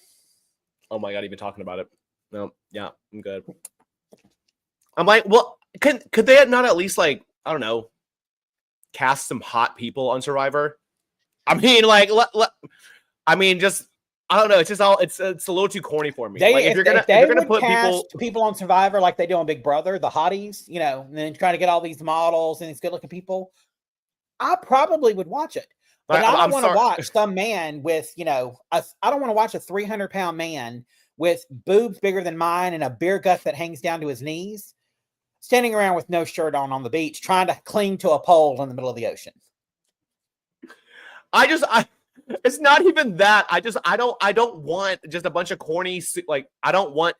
Oh my God, even talking about it. No, yeah, I'm good. I'm like, well, could they not at least like, I don't know, cast some hot people on Survivor? I mean, like, I mean, just I don't know. It's just it's a little too corny for me. Like if you're gonna put people on Survivor like they do on Big Brother, the hotties, and then try to get all these models and these good looking people, I probably would watch it. But I don't want to watch some man with, I don't want to watch a 300-pound man with boobs bigger than mine and a beer gut that hangs down to his knees, standing around with no shirt on the beach, trying to cling to a pole in the middle of the ocean. It's not even that. I don't want just a bunch of corny, like, I don't want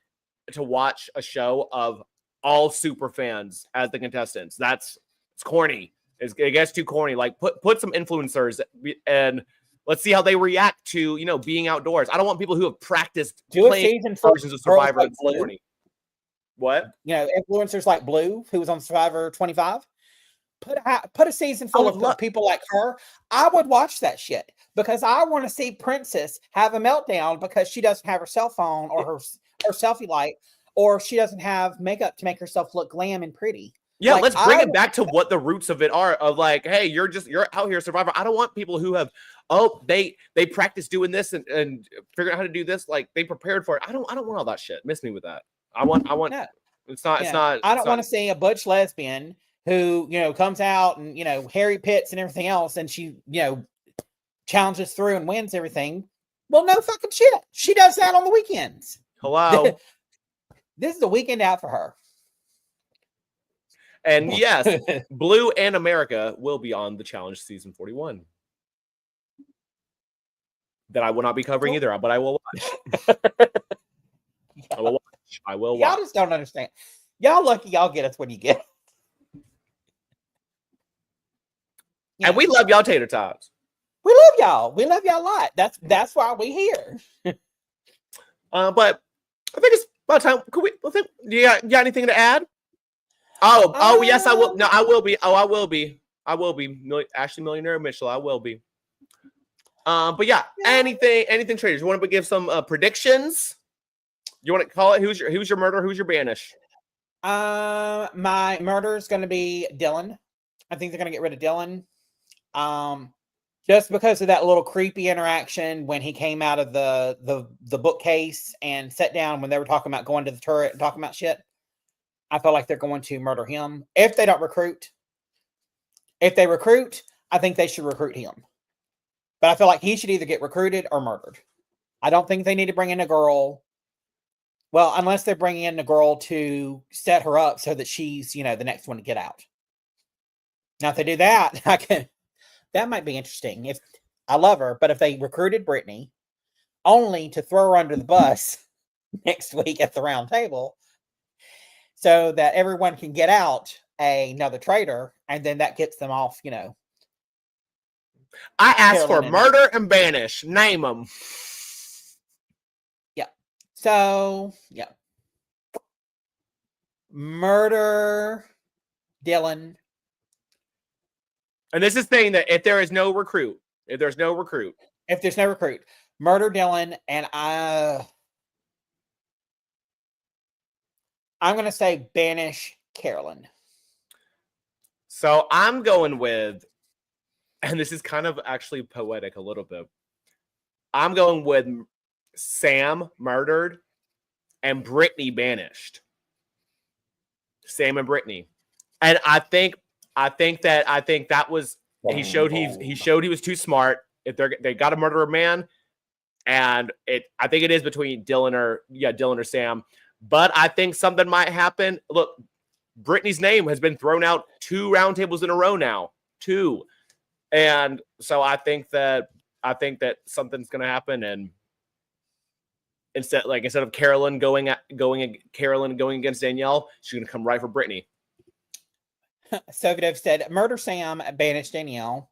to watch a show of all super fans as the contestants. It's corny. It gets too corny. Like put some influencers and let's see how they react to, being outdoors. I don't want people who have practiced playing versions of Survivor like corny. What? Influencers like Blue, who was on Survivor 25. Put a season full of people like her. I would watch that shit because I want to see Princess have a meltdown because she doesn't have her cell phone or her selfie light, or she doesn't have makeup to make herself look glam and pretty. Yeah, let's bring it back to what the roots of it are. Of like, hey, you're out here, Survivor. I don't want people who have they practiced doing this and figured out how to do this. Like they prepared for it. I don't want all that shit. Miss me with that. I want. No. It's not. I don't want to see a butch lesbian who comes out and Harry Pitts and everything else, and she challenges through and wins everything. Well, no fucking shit. She does that on the weekends. Hello. This is a weekend out for her. And yes, Blue and America will be on the challenge season 41. That I will not be covering either, but I will watch. I will watch. Y'all just don't understand. Y'all lucky y'all get us when you get. And we love y'all, Tater Tots. We love y'all. We love y'all a lot. That's why we here. But I think it's about time. Do you got anything to add? Oh, yes, I will. No, I will be. Oh, I will be. Ashley Millionaire Mitchell, I will be. But yeah, anything, traders. You want to give some predictions? You want to call it? Who's your murder? Who's your banish? My murder is going to be Dylan. I think they're going to get rid of Dylan. Just because of that little creepy interaction when he came out of the bookcase and sat down when they were talking about going to the turret and talking about shit. I feel like they're going to murder him if they don't recruit. If they recruit, I think they should recruit him. But I feel like he should either get recruited or murdered. I don't think they need to bring in a girl. Well, unless they're bringing in a girl to set her up so that she's, the next one to get out. Now, if they do that, that might be interesting. If I love her, but if they recruited Brittany only to throw her under the bus next week at the round table, so that everyone can get out another traitor, and then that gets them off, I asked for murder and banish. Name them. Yeah. So, yeah. Murder Dylan. And this is saying that if there's no recruit, murder Dylan, and I'm going to say banish Carolyn. So I'm going with, and this is kind of actually poetic a little bit. I'm going with Sam murdered and Brittany banished. Sam and Brittany. And I think that was, he showed he was too smart. If they got to murder a man, and I think it is between Dylan or Sam. But I think something might happen. Look, Brittany's name has been thrown out 2 roundtables in a row now. 2. And so I think that something's going to happen. And instead of Carolyn going against Danielle, she's going to come right for Brittany. Sovietov said, murder Sam, banish Danielle.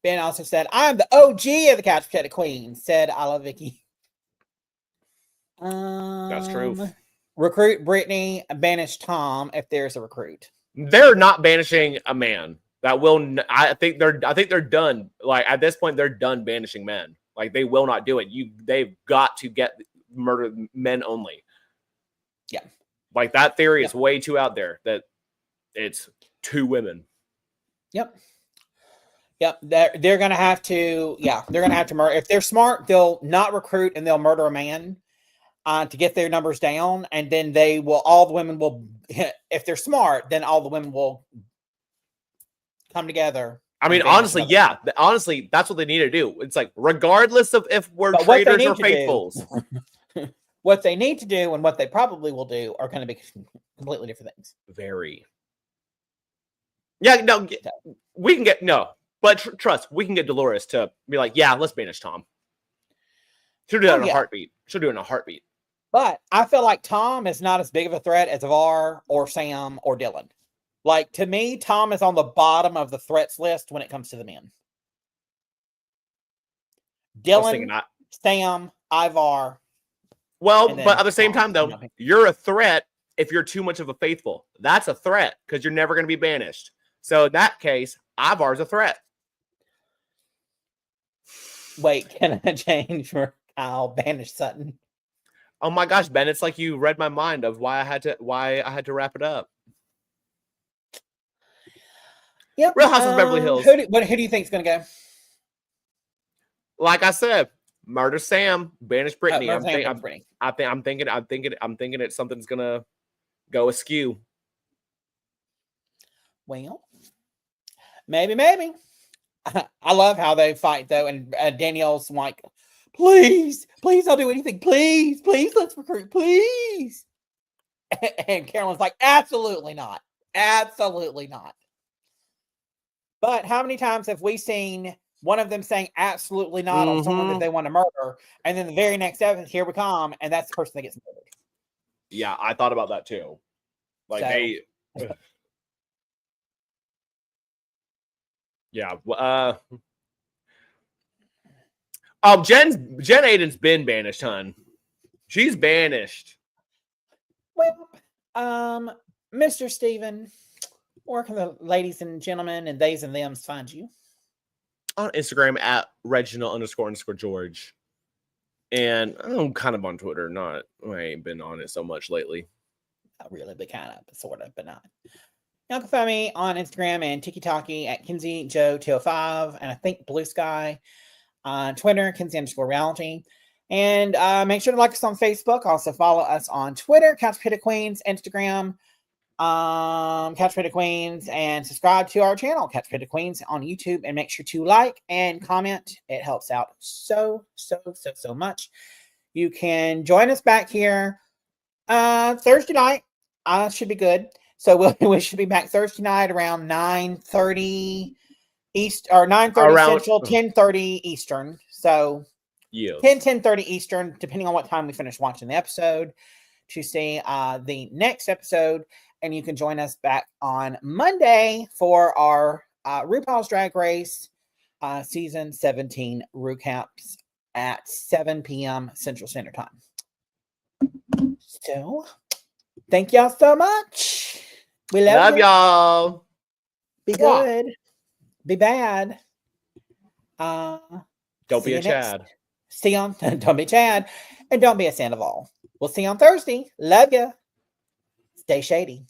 Ben also said, I'm the OG of the Couch Potato Queen. Said, I love Vicky. That's true. recruit Brittany, banish Tom if there's a recruit. They're not banishing a man. That will. I think they're done. Like at this point, they're done banishing men. Like they will not do it. They've got to get murder men only. Yeah. Like that theory is way too out there that it's 2 women. Yep. They're gonna have to. Yeah, they're gonna have to murder. If they're smart, they'll not recruit and they'll murder a man to get their numbers down, and then they will. All the women will. If they're smart, then all the women will come together. I mean, honestly, yeah. Honestly, that's what they need to do. It's like, regardless of if we're traitors or faithfuls. What they need to do and what they probably will do are going to be completely different things. Very. Yeah, no, we can get, no. But trust, we can get Dolores to be like, yeah, let's banish Tom. She'll do that in a heartbeat. She'll do it in a heartbeat. But I feel like Tom is not as big of a threat as Var or Sam or Dylan. Like, to me, Tom is on the bottom of the threats list when it comes to the men. Dylan, Sam, Ivar. Well, but at the same time, though, you're a threat if you're too much of a faithful. That's a threat because you're never going to be banished. So in that case, Ivar's a threat. Wait, can I change for Kyle banish Sutton? Oh my gosh, Ben, it's like you read my mind of why I had to wrap it up. Yep. Real House of Beverly Hills. Who do you think is going to go? Like I said, murder Sam, banish Brittany. I'm thinking it's something's gonna go askew. Well, maybe. I love how they fight though, and Danielle's like, please, I'll do anything. Please, let's recruit, please. And Carolyn's like, absolutely not. But how many times have we seen one of them saying absolutely not on someone that they want to murder, and then the very next episode, here we come, and that's the person that gets murdered? Yeah, I thought about that too. Like yeah. Jen Aiden's been banished, hun. She's banished. Well, Mr. Steven, where can the ladies and gentlemen and theys and thems find you? On Instagram at Reginald__George. And I'm kind of on Twitter. I ain't been on it so much lately. Not really, but kind of, sort of, but not. You can find me on Instagram and TikTok at KenzieJoe205, and I think Blue Sky. On Twitter, Kenzie_reality. And make sure to like us on Facebook. Also follow us on Twitter, Couch Potato Queens, Instagram, Couch Potato Queens, and subscribe to our channel, Couch Potato Queens, on YouTube. And make sure to like and comment. It helps out so much. You can join us back here Thursday night. Should be good. So we should be back Thursday night around 9:30 East or 9:30 Central, 10:30 Eastern. So 10:30 Eastern, depending on what time we finish watching the episode, to see the next episode. And you can join us back on Monday for our RuPaul's Drag Race season 17 recaps at 7 p.m. Central Standard Time. So, thank y'all so much. We love y'all. Be good. Be bad. Don't be a Chad. Don't be Chad. And don't be a Sandoval. We'll see you on Thursday. Love ya. Stay shady.